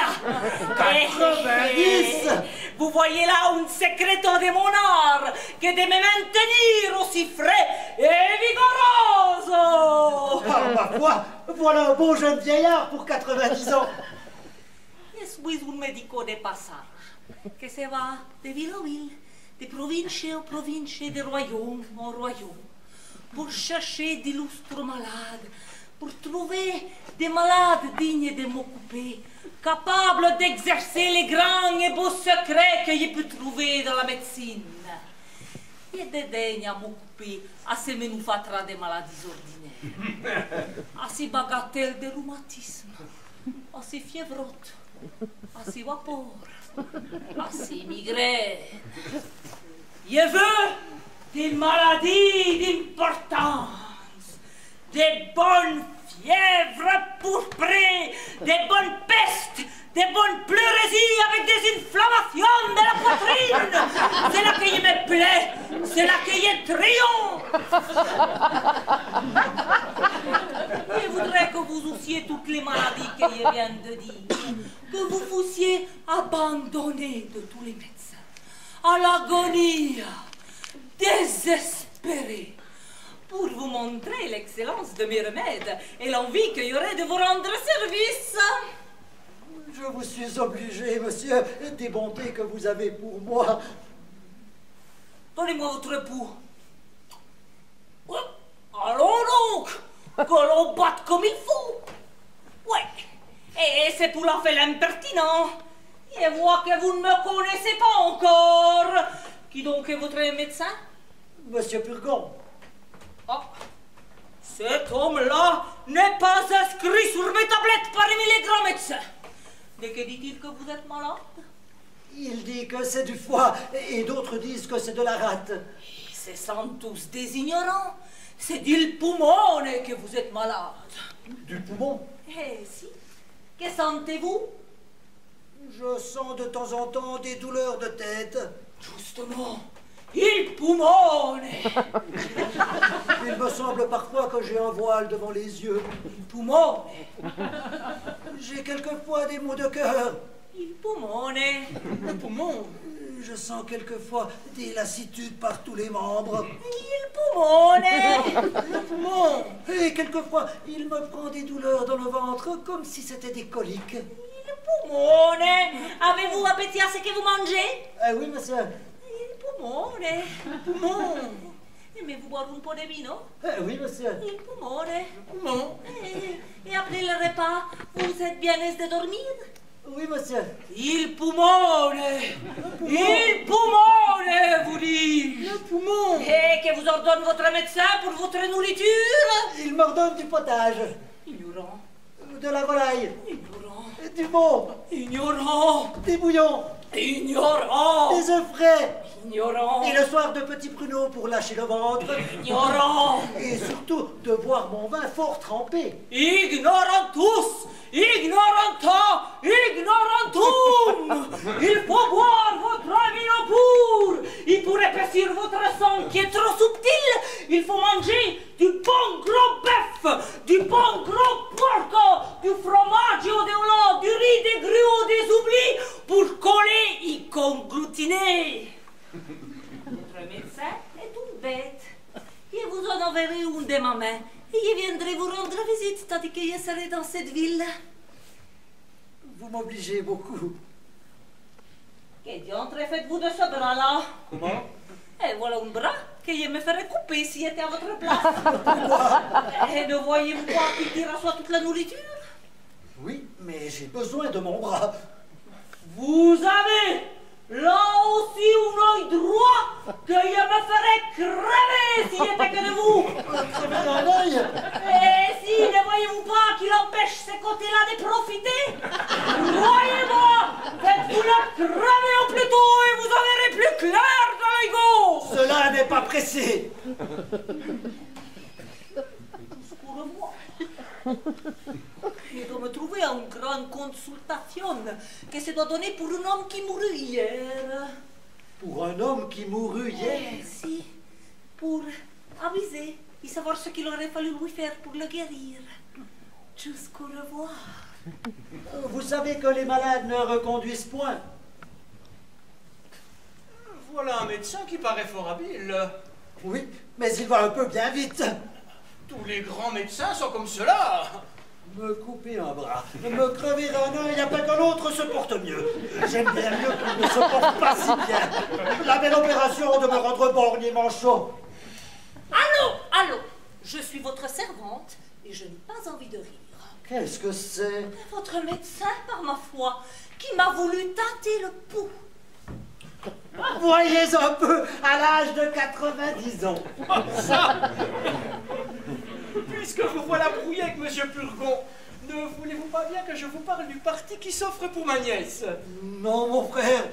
90. Vous voyez là un secreto de mon art que de me maintenir aussi frais et vigoroso. Par ma foi, voilà un beau jeune vieillard pour 90 ans. Je suis un médico de passage que se va de ville en ville, de province en province, de royaume en royaume, pour chercher d'illustres malades, pour trouver des malades dignes de m'occuper, capables d'exercer les grands et beaux secrets que je peux trouver dans la médecine. Je dédaigne à m'occuper à ces menoufatras des maladies ordinaires, à ces bagatelles de rhumatisme, à ces fièvrottes, à ces vapeurs, à ces migraines. Je veux des maladies d'importance, des bonnes fièvres pourprées, des bonnes pestes, des bonnes pleurésies avec des inflammations de la poitrine. C'est là que je me plais, c'est là que je triomphe. Je voudrais que vous eussiez toutes les maladies que je viens de dire, que vous fussiez abandonnés de tous les médecins, à l'agonie, désespérés, pour vous montrer l'excellence de mes remèdes et l'envie qu'il y aurait de vous rendre service. Je vous suis obligé, monsieur, des bontés que vous avez pour moi. Donnez-moi votre époux. Allons donc, que l'on batte comme il faut. Ouais, et c'est tout à fait l'impertinent. Je vois que vous ne me connaissez pas encore. Qui donc est votre médecin? Monsieur Purgon. Ah, cet homme-là n'est pas inscrit sur mes tablettes parmi les grands médecins. De que dit-il que vous êtes malade? Il dit que c'est du foie, et d'autres disent que c'est de la rate. Ce sont tous des ignorants. C'est du poumon que vous êtes malade. Du poumon? Eh si. Que sentez-vous? Je sens de temps en temps des douleurs de tête. Justement, il poumone. Il me semble parfois que j'ai un voile devant les yeux. Il poumone. J'ai quelquefois des maux de cœur. Il poumone. Le poumon. Je sens quelquefois des lassitudes par tous les membres. Il poumone. Le poumon. Et quelquefois, il me prend des douleurs dans le ventre comme si c'était des coliques. Il poumone. Avez-vous appétit à ce que vous mangez? Oui, monsieur. Il poumone. Poumon. Aimez-vous boire un po' de vino? Oui, monsieur. Il poumone. Poumon. Et après le repas, vous êtes bien aise de dormir? Oui, monsieur. Il poumone. Il poumone, vous dis. Le poumon. Et que vous ordonne votre médecin pour votre nourriture? Il m'ordonne du potage. Ignorant. De la volaille. Ignorant. Du veau. Ignorant. Des bouillons. Ignorant. Des œufs frais. Ignorant. Et le soir, de petits pruneaux pour lâcher le ventre. Ignorant. Et surtout, de boire mon vin fort trempé. Ignorantus. Ignorantum. Ignorantum. Il faut boire votre vino pur. Et pour épaissir votre sang qui est trop subtil, il faut manger du bon gros bœuf, du bon gros porco, du fromage de lait, du riz, des gruaux, des oublis, pour coller et conglutiner. Votre médecin est une bête. Je vous en enverrai une de ma main et je viendrai vous rendre visite tandis que je serai dans cette ville. Vous m'obligez beaucoup. Que diantre faites-vous de ce bras-là? Comment? Et voilà un bras que je me ferais couper si j'étais à votre place. Et ne voyez-vous pas qu'il tire à soi toute la nourriture? Oui, mais j'ai besoin de mon bras. Vous avez là aussi un œil droit que je me ferais crever si j'étais que de vous. Crever un œil? Et si ne voyez-vous pas qu'il empêche ces côtés-là de profiter? Voyez-moi, faites-vous-le crever au plus tôt et vous en verrez plus clair dans l'œil gauche. Cela n'est pas pressé. Pour moi. Je dois me trouver à une grande consultation que se doit donner pour un homme qui mourut hier. Pour un homme qui mourut hier? Si, pour aviser et savoir ce qu'il aurait fallu lui faire pour le guérir. Jusqu'au revoir. Vous savez que les malades ne reconduisent point. Voilà un médecin qui paraît fort habile. Oui, mais il va un peu bien vite. Tous les grands médecins sont comme cela. Me couper un bras, me crever un œil après que l'autre se porte mieux. J'aime bien mieux qu'il ne se porte pas si bien. La belle opération de me rendre borgne et manchot. Allô, je suis votre servante et je n'ai pas envie de rire. Qu'est-ce que c'est? Votre médecin, par ma foi, qui m'a voulu tâter le pouls. Voyez un peu, à l'âge de 90 ans. Puisque vous voilà brouillé avec Monsieur Purgon, ne voulez-vous pas bien que je vous parle du parti qui s'offre pour ma nièce? Non, mon frère,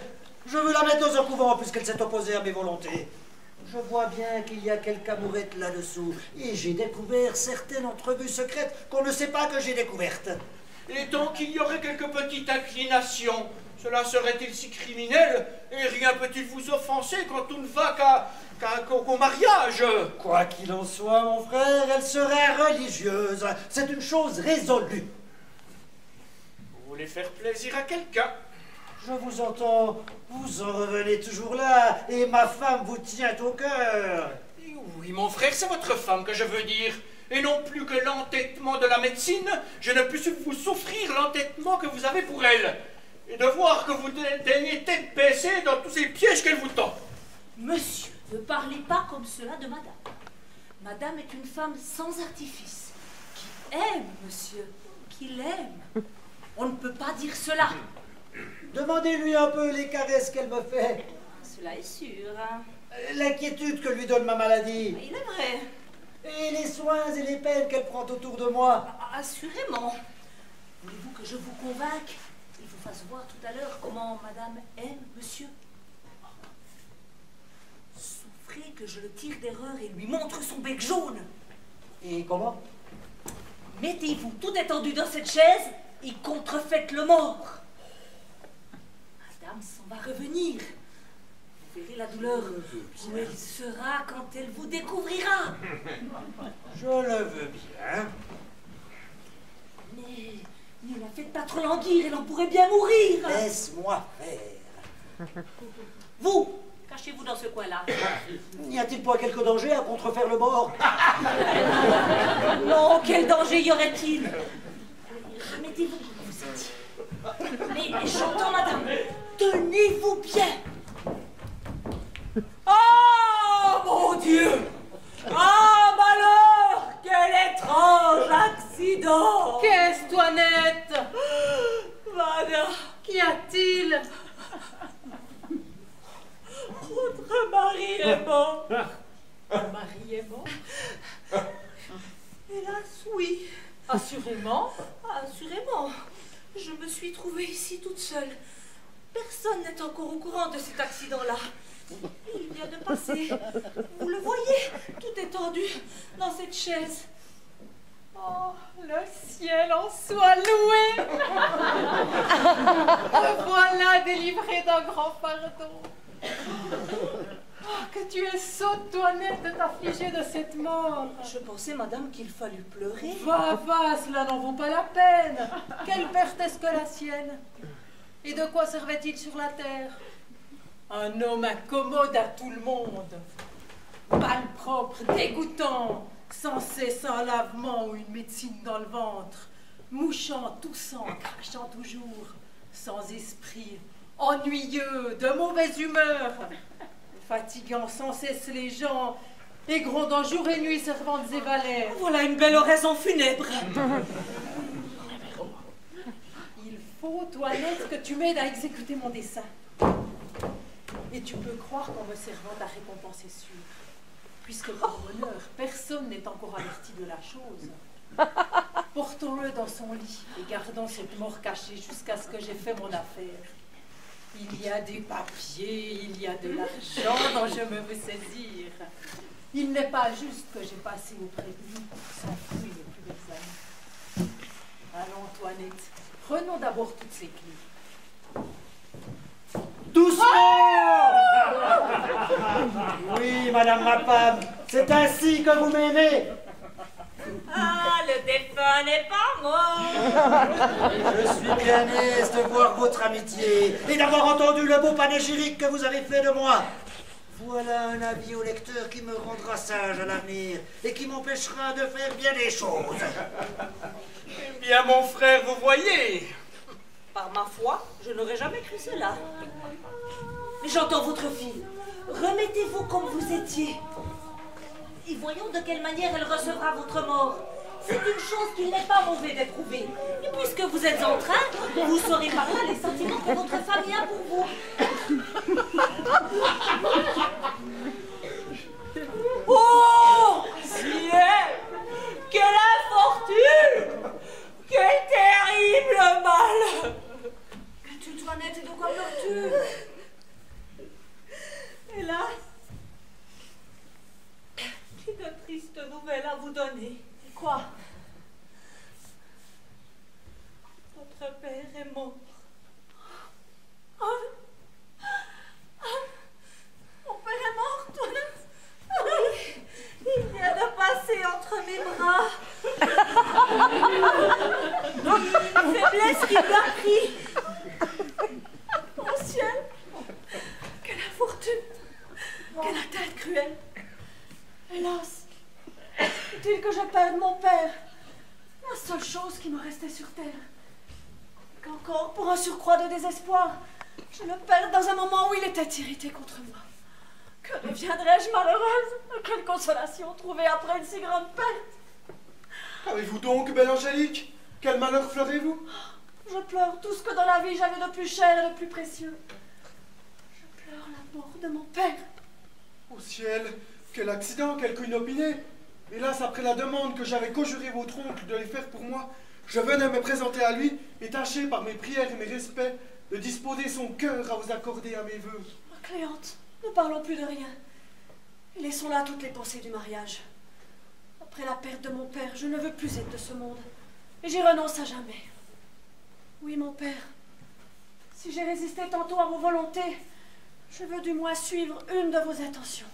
je veux la mettre dans un couvent puisqu'elle s'est opposée à mes volontés. Je vois bien qu'il y a quelque amourette là-dessous, et j'ai découvert certaines entrevues secrètes qu'on ne sait pas que j'ai découvertes. Et donc il y aurait quelques petites inclinations. Cela serait-il si criminel? Et rien peut-il vous offenser quand on ne va qu'au mariage? Quoi qu'il en soit, mon frère, elle serait religieuse. C'est une chose résolue. Vous voulez faire plaisir à quelqu'un? Je vous entends, vous en revenez toujours là, et ma femme vous tient au cœur. Oui, mon frère, c'est votre femme que je veux dire. Et non plus que l'entêtement de la médecine, je ne puis vous souffrir l'entêtement que vous avez pour elle. Et de voir que vous daignez tête baissée dans tous ces pièges qu'elle vous tend. Monsieur, ne parlez pas comme cela de madame. Madame est une femme sans artifice, qui aime, monsieur, qui l'aime. On ne peut pas dire cela. Demandez-lui un peu les caresses qu'elle me fait. Cela est sûr. L'inquiétude que lui donne ma maladie. Il est vrai. Et les soins et les peines qu'elle prend autour de moi. Assurément. Voulez-vous que je vous convainque et vous fasse voir tout à l'heure comment madame aime monsieur? Souffrez que je le tire d'erreur et lui montre son bec jaune. Et comment? Mettez-vous tout étendu dans cette chaise et contrefaites le mort. Madame s'en va revenir. verrez la douleur où elle sera quand elle vous découvrira. Je le veux bien. Mais ne la faites pas trop languir, elle en pourrait bien mourir. Laisse-moi faire. Vous, cachez-vous dans ce coin-là. N'y a-t-il pas quelque danger à contrefaire le bord? Non, quel danger y aurait-il? Remettez-vous comme vous étiez. Mais j'entends, madame, tenez-vous bien. Oh, mon Dieu! Ah, malheur! Quel étrange accident! Qu'est-ce, Toinette? Madame, Qu'y a-t-il? votre mari est mort. Mon mari est mort? Hélas, oui. Assurément. Assurément. Je me suis trouvée ici toute seule. Personne n'est encore au courant de cet accident-là. Il vient de passer. Vous le voyez, tout étendu dans cette chaise. Oh, le ciel en soit loué! Me voilà délivrée d'un grand pardon. Oh, que tu es sotte, Toinette, de t'affliger de cette mort. Je pensais, madame, qu'il fallut pleurer. Va, cela n'en vaut pas la peine. Quelle perte est-ce que la sienne? Et de quoi servait-il sur la terre? Un homme incommode à tout le monde. Malpropre, dégoûtant, sans cesse un lavement ou une médecine dans le ventre, mouchant, toussant, crachant toujours, sans esprit, ennuyeux, de mauvaise humeur, fatiguant sans cesse les gens, et grondant jour et nuit servantes et valets. Voilà une belle oraison funèbre. Il faut, Toinette, que tu m'aides à exécuter mon dessein. Et tu peux croire qu'en me servant ta récompense est sûre, puisque pour bonheur, personne n'est encore averti de la chose. Portons-le dans son lit et gardons cette mort cachée jusqu'à ce que j'ai fait mon affaire. Il y a des papiers, il y a de l'argent dont je me veux saisir. Il n'est pas juste que j'ai passé auprès de lui sans fruit les plus belles années. Allons, Toinette, prenons d'abord toutes ces clés. Doucement! Oui, madame ma femme, c'est ainsi que vous m'aimez. Ah, le défunt n'est pas mort. Je suis bien aise de voir votre amitié et d'avoir entendu le beau panégyrique que vous avez fait de moi. Voilà un avis au lecteur qui me rendra sage à l'avenir et qui m'empêchera de faire bien des choses. Eh bien, mon frère, vous voyez. Par ma foi, je n'aurais jamais cru cela. Mais j'entends votre fille. Remettez-vous comme vous étiez. Et voyons de quelle manière elle recevra votre mort. C'est une chose qu'il n'est pas mauvais d'éprouver. Et puisque vous êtes en train, vous saurez par là les sentiments que votre famille a pour vous. Oh, ciel! Quelle infortune! Quel terrible mal! Qu'as-tu, Toinette, et de quoi pleures-tu? Hélas, j'ai de tristes nouvelles à vous donner. Quoi? Votre père est mort. Mon père est mort, Toinette? Oui, il vient de passer entre mes bras. Une faiblesse qui lui a pris. Mon ciel! Quelle infortune! Quelle atteinte cruelle! Hélas! Faut-il que je perde mon père? La seule chose qui me restait sur terre. Qu'encore, pour un surcroît de désespoir, je le perds dans un moment où il était irrité contre moi. Que deviendrais-je malheureuse? Quelle consolation trouver après une si grande perte! Qu'avez-vous donc, belle Angélique? Quel malheur pleurez-vous? Je pleure tout ce que dans la vie j'avais de plus cher et de plus précieux. Je pleure la mort de mon père. Au ciel, quel accident, quelque inopiné! Hélas, après la demande que j'avais conjuré votre oncle de les faire pour moi, je venais me présenter à lui et tâcher par mes prières et mes respects de disposer son cœur à vous accorder à mes vœux. Ma Cléante, ne parlons plus de rien. Et laissons là toutes les pensées du mariage. Après la perte de mon père, je ne veux plus être de ce monde. Et j'y renonce à jamais. Oui, mon père, si j'ai résisté tantôt à vos volontés, Je veux du moins suivre une de vos intentions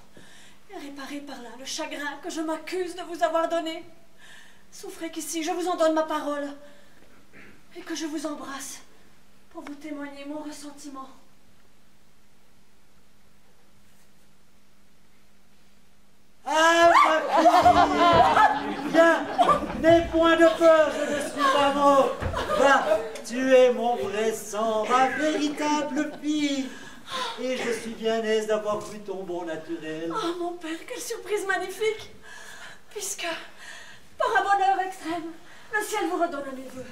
et réparer par là le chagrin que je m'accuse de vous avoir donné. Souffrez qu'ici je vous en donne ma parole et que je vous embrasse pour vous témoigner mon ressentiment. Ah, ma fille! Viens, n'aie point de peur, je ne suis pas mort. Va, tu es mon vrai sang, ma véritable fille. Et je suis bien aise d'avoir vu ton bon naturel. Oh, mon père, quelle surprise magnifique! Puisque, par un bonheur extrême, le ciel vous redonne mes vœux.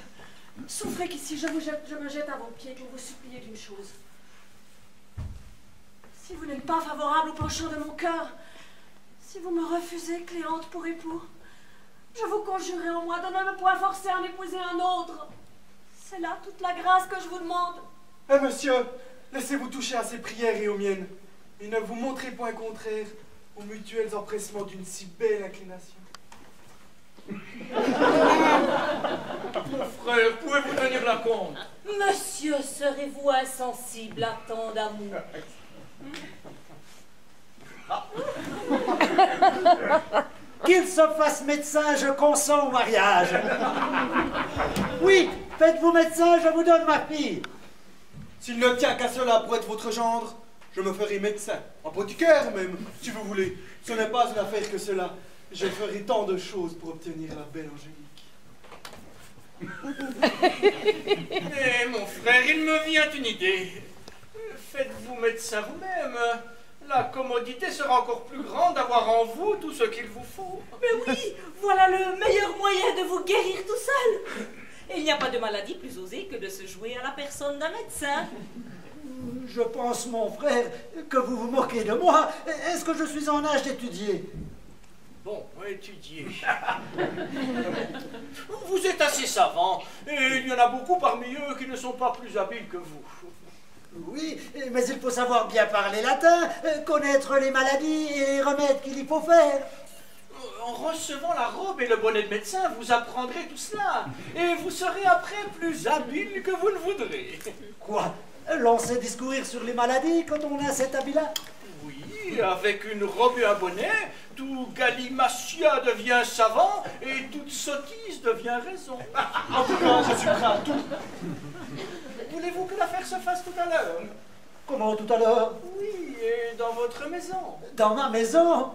Souffrez qu'ici je me jette à vos pieds pour vous supplier d'une chose. Si vous n'êtes pas favorable au penchant de mon cœur, si vous me refusez Cléante pour époux, je vous conjurerai en moi de ne me point forcer à en épouser un autre. C'est là toute la grâce que je vous demande. Eh monsieur, laissez-vous toucher à ses prières et aux miennes, et ne vous montrez point contraire aux mutuels empressements d'une si belle inclination. Mon frère, pouvez-vous tenir la compte? Monsieur, serez-vous insensible à tant d'amour? Qu'il se fasse médecin, je consens au mariage. Oui, faites-vous médecin, je vous donne ma fille. S'il ne tient qu'à cela pour être votre gendre, je me ferai médecin, apothicaire même, si vous voulez. Ce n'est pas une affaire que cela. Je ferai tant de choses pour obtenir la belle Angélique. Eh, mon frère, il me vient une idée. Faites-vous médecin vous-même. La commodité sera encore plus grande d'avoir en vous tout ce qu'il vous faut. Mais oui, voilà le meilleur moyen de vous guérir tout seul. Et il n'y a pas de maladie plus osée que de se jouer à la personne d'un médecin. Je pense, mon frère, que vous vous moquez de moi. Est-ce que je suis en âge d'étudier? Bon, étudiez. Vous êtes assez savant, et il y en a beaucoup parmi eux qui ne sont pas plus habiles que vous. Oui, mais il faut savoir bien parler latin, connaître les maladies et les remèdes qu'il y faut faire. En recevant la robe et le bonnet de médecin, vous apprendrez tout cela, et vous serez après plus habile que vous ne voudrez. Quoi? L'on sait discourir sur les maladies quand on a cet habit-là? Oui, avec une robe et un bonnet, tout galimatia devient savant, et toute sottise devient raison. En tout cas, je suis prêt à tout. Voulez-vous que l'affaire se fasse tout à l'heure? Comment tout à l'heure? Oui, et dans votre maison. Dans ma maison?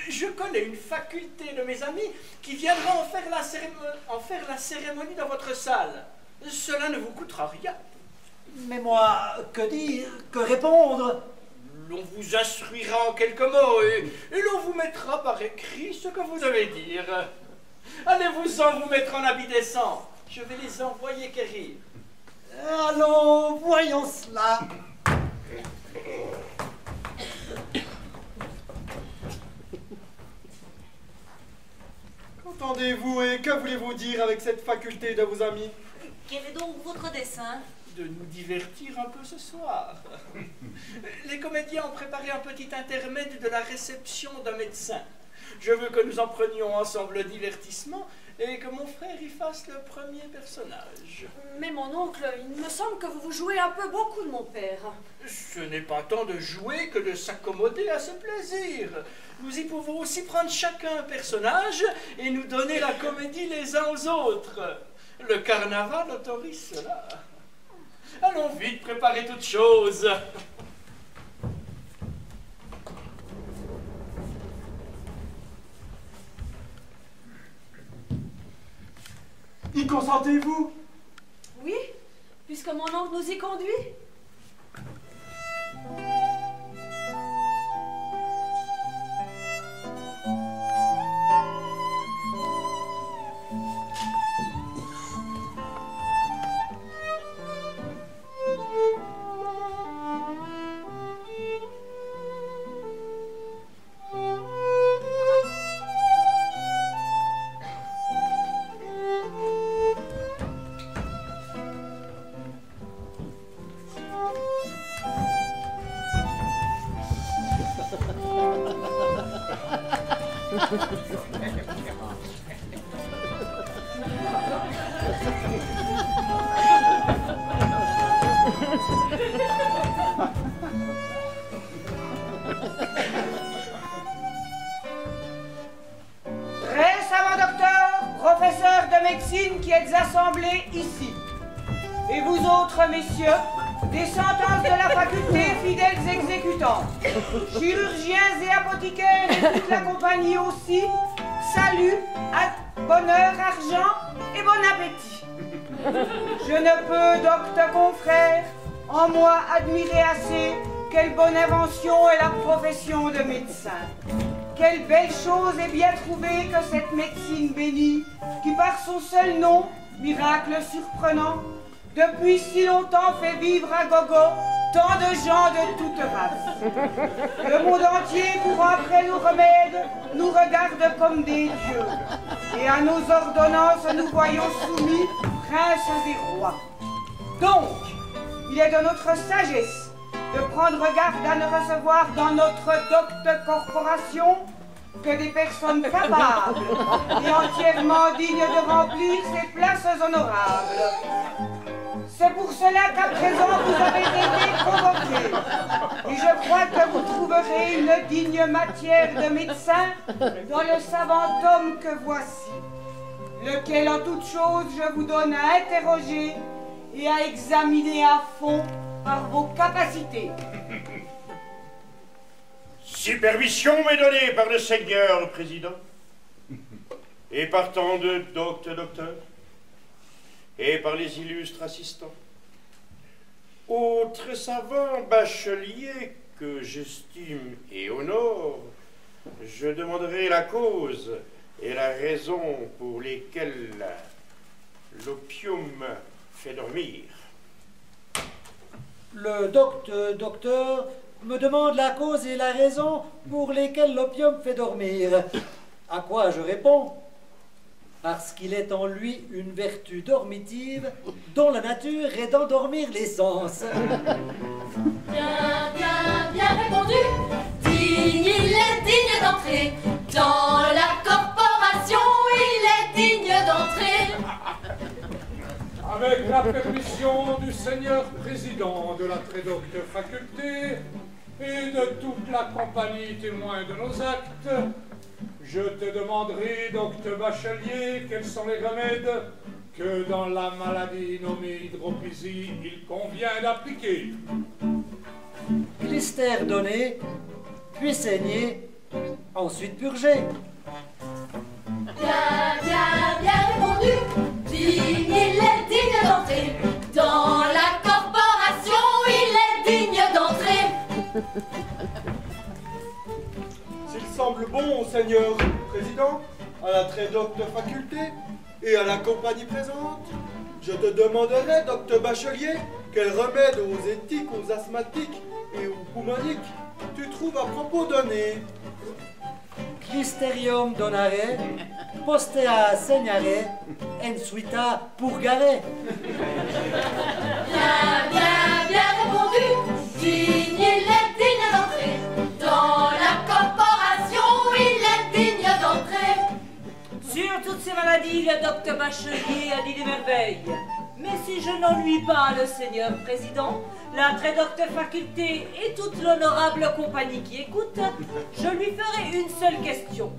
Je connais une faculté de mes amis qui viendra en faire la cérémonie dans votre salle. Cela ne vous coûtera rien. Mais moi, que dire? Que répondre? L'on vous instruira en quelques mots et l'on vous mettra par écrit ce que vous devez dire. Allez-vous-en vous mettre en habit décent. Je vais les envoyer quérir. Allons, voyons cela. Qu'entendez-vous et que voulez-vous dire avec cette faculté de vos amis? Quel est donc votre dessein? De nous divertir un peu ce soir. Les comédiens ont préparé un petit intermède de la réception d'un médecin. Je veux que nous en prenions ensemble le divertissement et que mon frère y fasse le premier personnage. Mais mon oncle, il me semble que vous vous jouez un peu beaucoup de mon père. Ce n'est pas tant de jouer que de s'accommoder à ce plaisir. Nous y pouvons aussi prendre chacun un personnage et nous donner la comédie les uns aux autres. Le carnaval autorise cela. Allons vite préparer toutes choses. Y consentez-vous? Oui, puisque mon oncle nous y conduit. médecine qui êtes assemblés ici. Et vous autres, messieurs, des sentences de la faculté, fidèles exécutants, chirurgiens et apothicaires et toute la compagnie aussi, salut, bonheur, argent et bon appétit. Je ne peux, docte confrère, en moi admirer assez quelle bonne invention est la profession de médecin. Quelle belle chose et bien trouvée que cette médecine bénie, qui par son seul nom, miracle surprenant, depuis si longtemps fait vivre à gogo tant de gens de toute race. Le monde entier, courant après nos remèdes, nous regarde comme des dieux. Et à nos ordonnances, nous voyons soumis princes et rois. Donc, il est de notre sagesse de prendre garde à ne recevoir dans notre docte corporation que des personnes capables et entièrement dignes de remplir ces places honorables. C'est pour cela qu'à présent vous avez été convoqués. Et je crois que vous trouverez une digne matière de médecin dans le savant homme que voici, lequel en toute chose je vous donne à interroger et à examiner à fond par vos capacités. Si permission m'est donnée par le Seigneur le Président, et par tant de docteurs, et par les illustres assistants, autres savants bacheliers que j'estime et honore, je demanderai la cause et la raison pour lesquelles l'opium fait dormir. Le docteur me demande la cause et la raison pour lesquelles l'opium fait dormir. À quoi je réponds? Parce qu'il est en lui une vertu dormitive dont la nature est d'endormir les sens. Bien répondu. Il est digne d'entrer dans la corporation, il est digne d'entrer. Avec la permission du Seigneur Président de la très docte faculté et de toute la compagnie témoin de nos actes, je te demanderai, docte Bachelier, quels sont les remèdes que dans la maladie nommée hydropésie il convient d'appliquer. Clistère donné, puis saigné, ensuite purgé. Bien répondu. Il est digne d'entrer dans la corporation, il est digne d'entrer. S'il semble bon, Seigneur Président, à la très docte faculté et à la compagnie présente, je te demanderai, docte Bachelier, quel remède aux éthiques, aux asthmatiques et aux pneumoniques tu trouves à propos donné. Clisterium donare, postea segnare, ensuita purgare. Bien répondu. Il est digne d'entrer dans la corporation, il est digne d'entrer. Sur toutes ces maladies, le docteur Bachelier a dit des merveilles. Mais si je n'ennuie pas le Seigneur Président, la très docte faculté et toute l'honorable compagnie qui écoute, je lui ferai une seule question.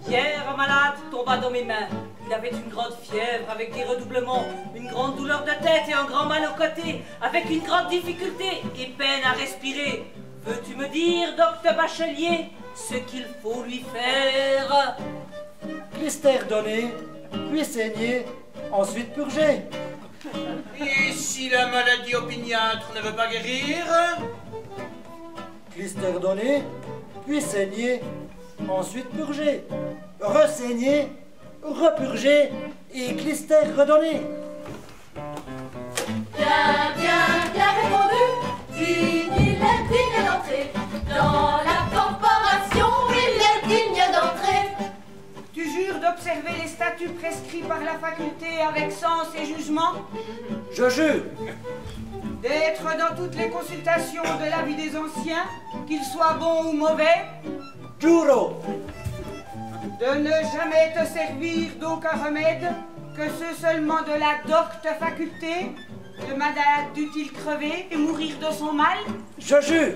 Hier, un malade tomba dans mes mains. Il avait une grande fièvre avec des redoublements, une grande douleur de tête et un grand mal au côté, avec une grande difficulté et peine à respirer. Veux-tu me dire, docteur Bachelier, ce qu'il faut lui faire? Clistère donné, puis saigné, ensuite purgé. Et si la maladie opiniâtre ne veut pas guérir? Clistère donné, puis saigné, ensuite purgé. Ressaigné, repurgé et clistère redonné. Bien répondu. Il est digne d'entrer dans la corporation, il est digne d'entrer. Tu jures d'observer les statuts prescrits par la faculté avec sens et jugement? Je jure. D'être dans toutes les consultations de la vie des anciens, qu'ils soient bons ou mauvais? Juro. De ne jamais te servir d'aucun remède que ceux seulement de la docte faculté? Le malade dut-il crever et mourir de son mal? Je jure.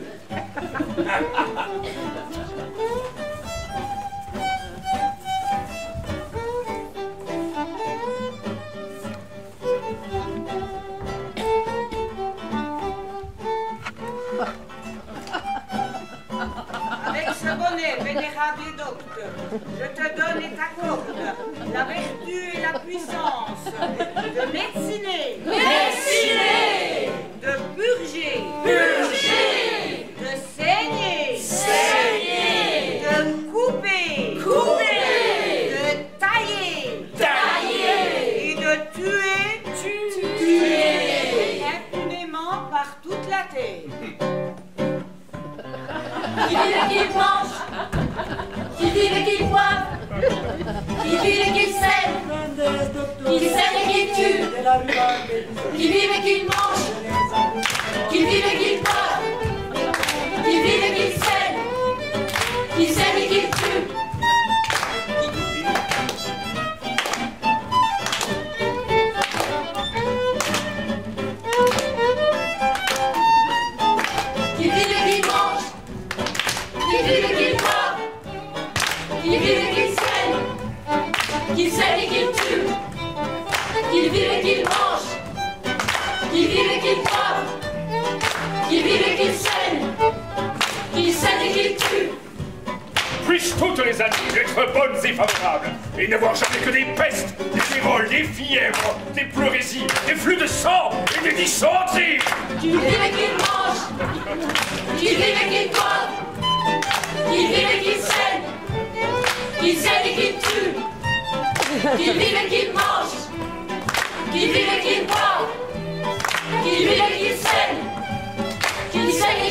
viaducte. Je te donne et t'accorde la vertu et la puissance de médeciner. Médeciner. De purger. Purger. De saigner. Saigner. De couper. Couper. De tailler. Tailler. Et de tuer. Tuer. Impunément par toute la terre. Qui vive et qui mange, qui vive et qui boive, qui vive et qui saigne et qui tue, qui vive et qui mange, qui vive et qui boive, qui vive et qui saigne et qui tue. Qui vive et qui mange, qui vive et qui boit, qui vive et qui saigne et qui tue, qui vive et qui mange, qui vive et qui boit, qui vive et qui saigne et qui tue. Puissent toutes les années être bonnes et favorables, et ne voir jamais que des pestes, des féroles, des fièvres, des pleurésies, des flux de sang et des dysenteries. Qui vive et qui mange, qui vive et qui boit, qui vive et qui saigne et qui tue, qui vive et qui mange, qui vive et qui boit, qui vive et qui saigne et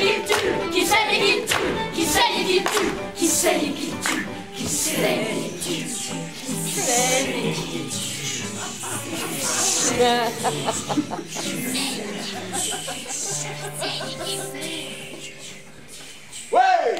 qui tue, qui saigne et qui tue, qui saigne et qui tue, qui saigne et qui tue, qui saigne et qui tue, qui saigne et qui tue. Ouais.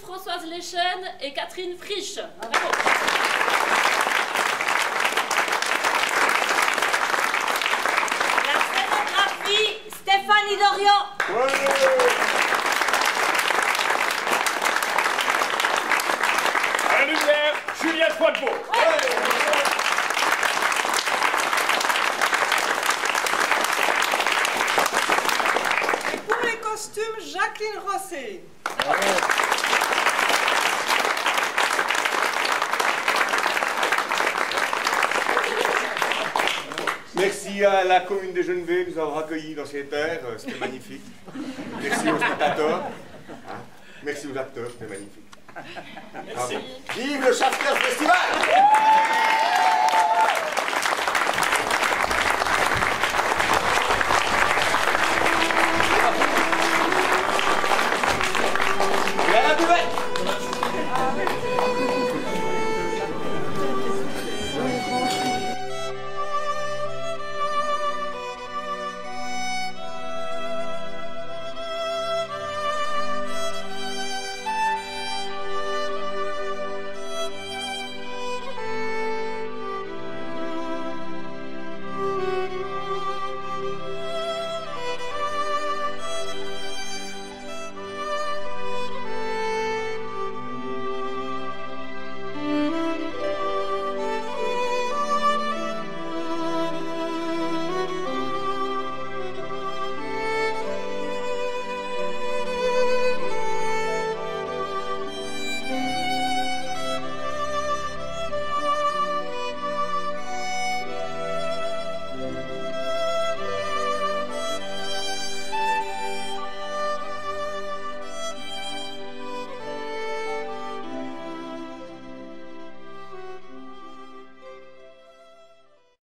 Françoise Lechen et Catherine Frisch. Bravo. La scénographie, Stéphanie Dorian. Ouais. À la lumière, Juliette Poitevaux. Et pour les costumes, Jacqueline Rosset. Merci à la commune de Genève de nous avoir accueillis dans ces terres, c'était magnifique. Merci aux spectateurs, hein. Merci aux acteurs, c'était magnifique. Merci. Vive le Shafters Festival!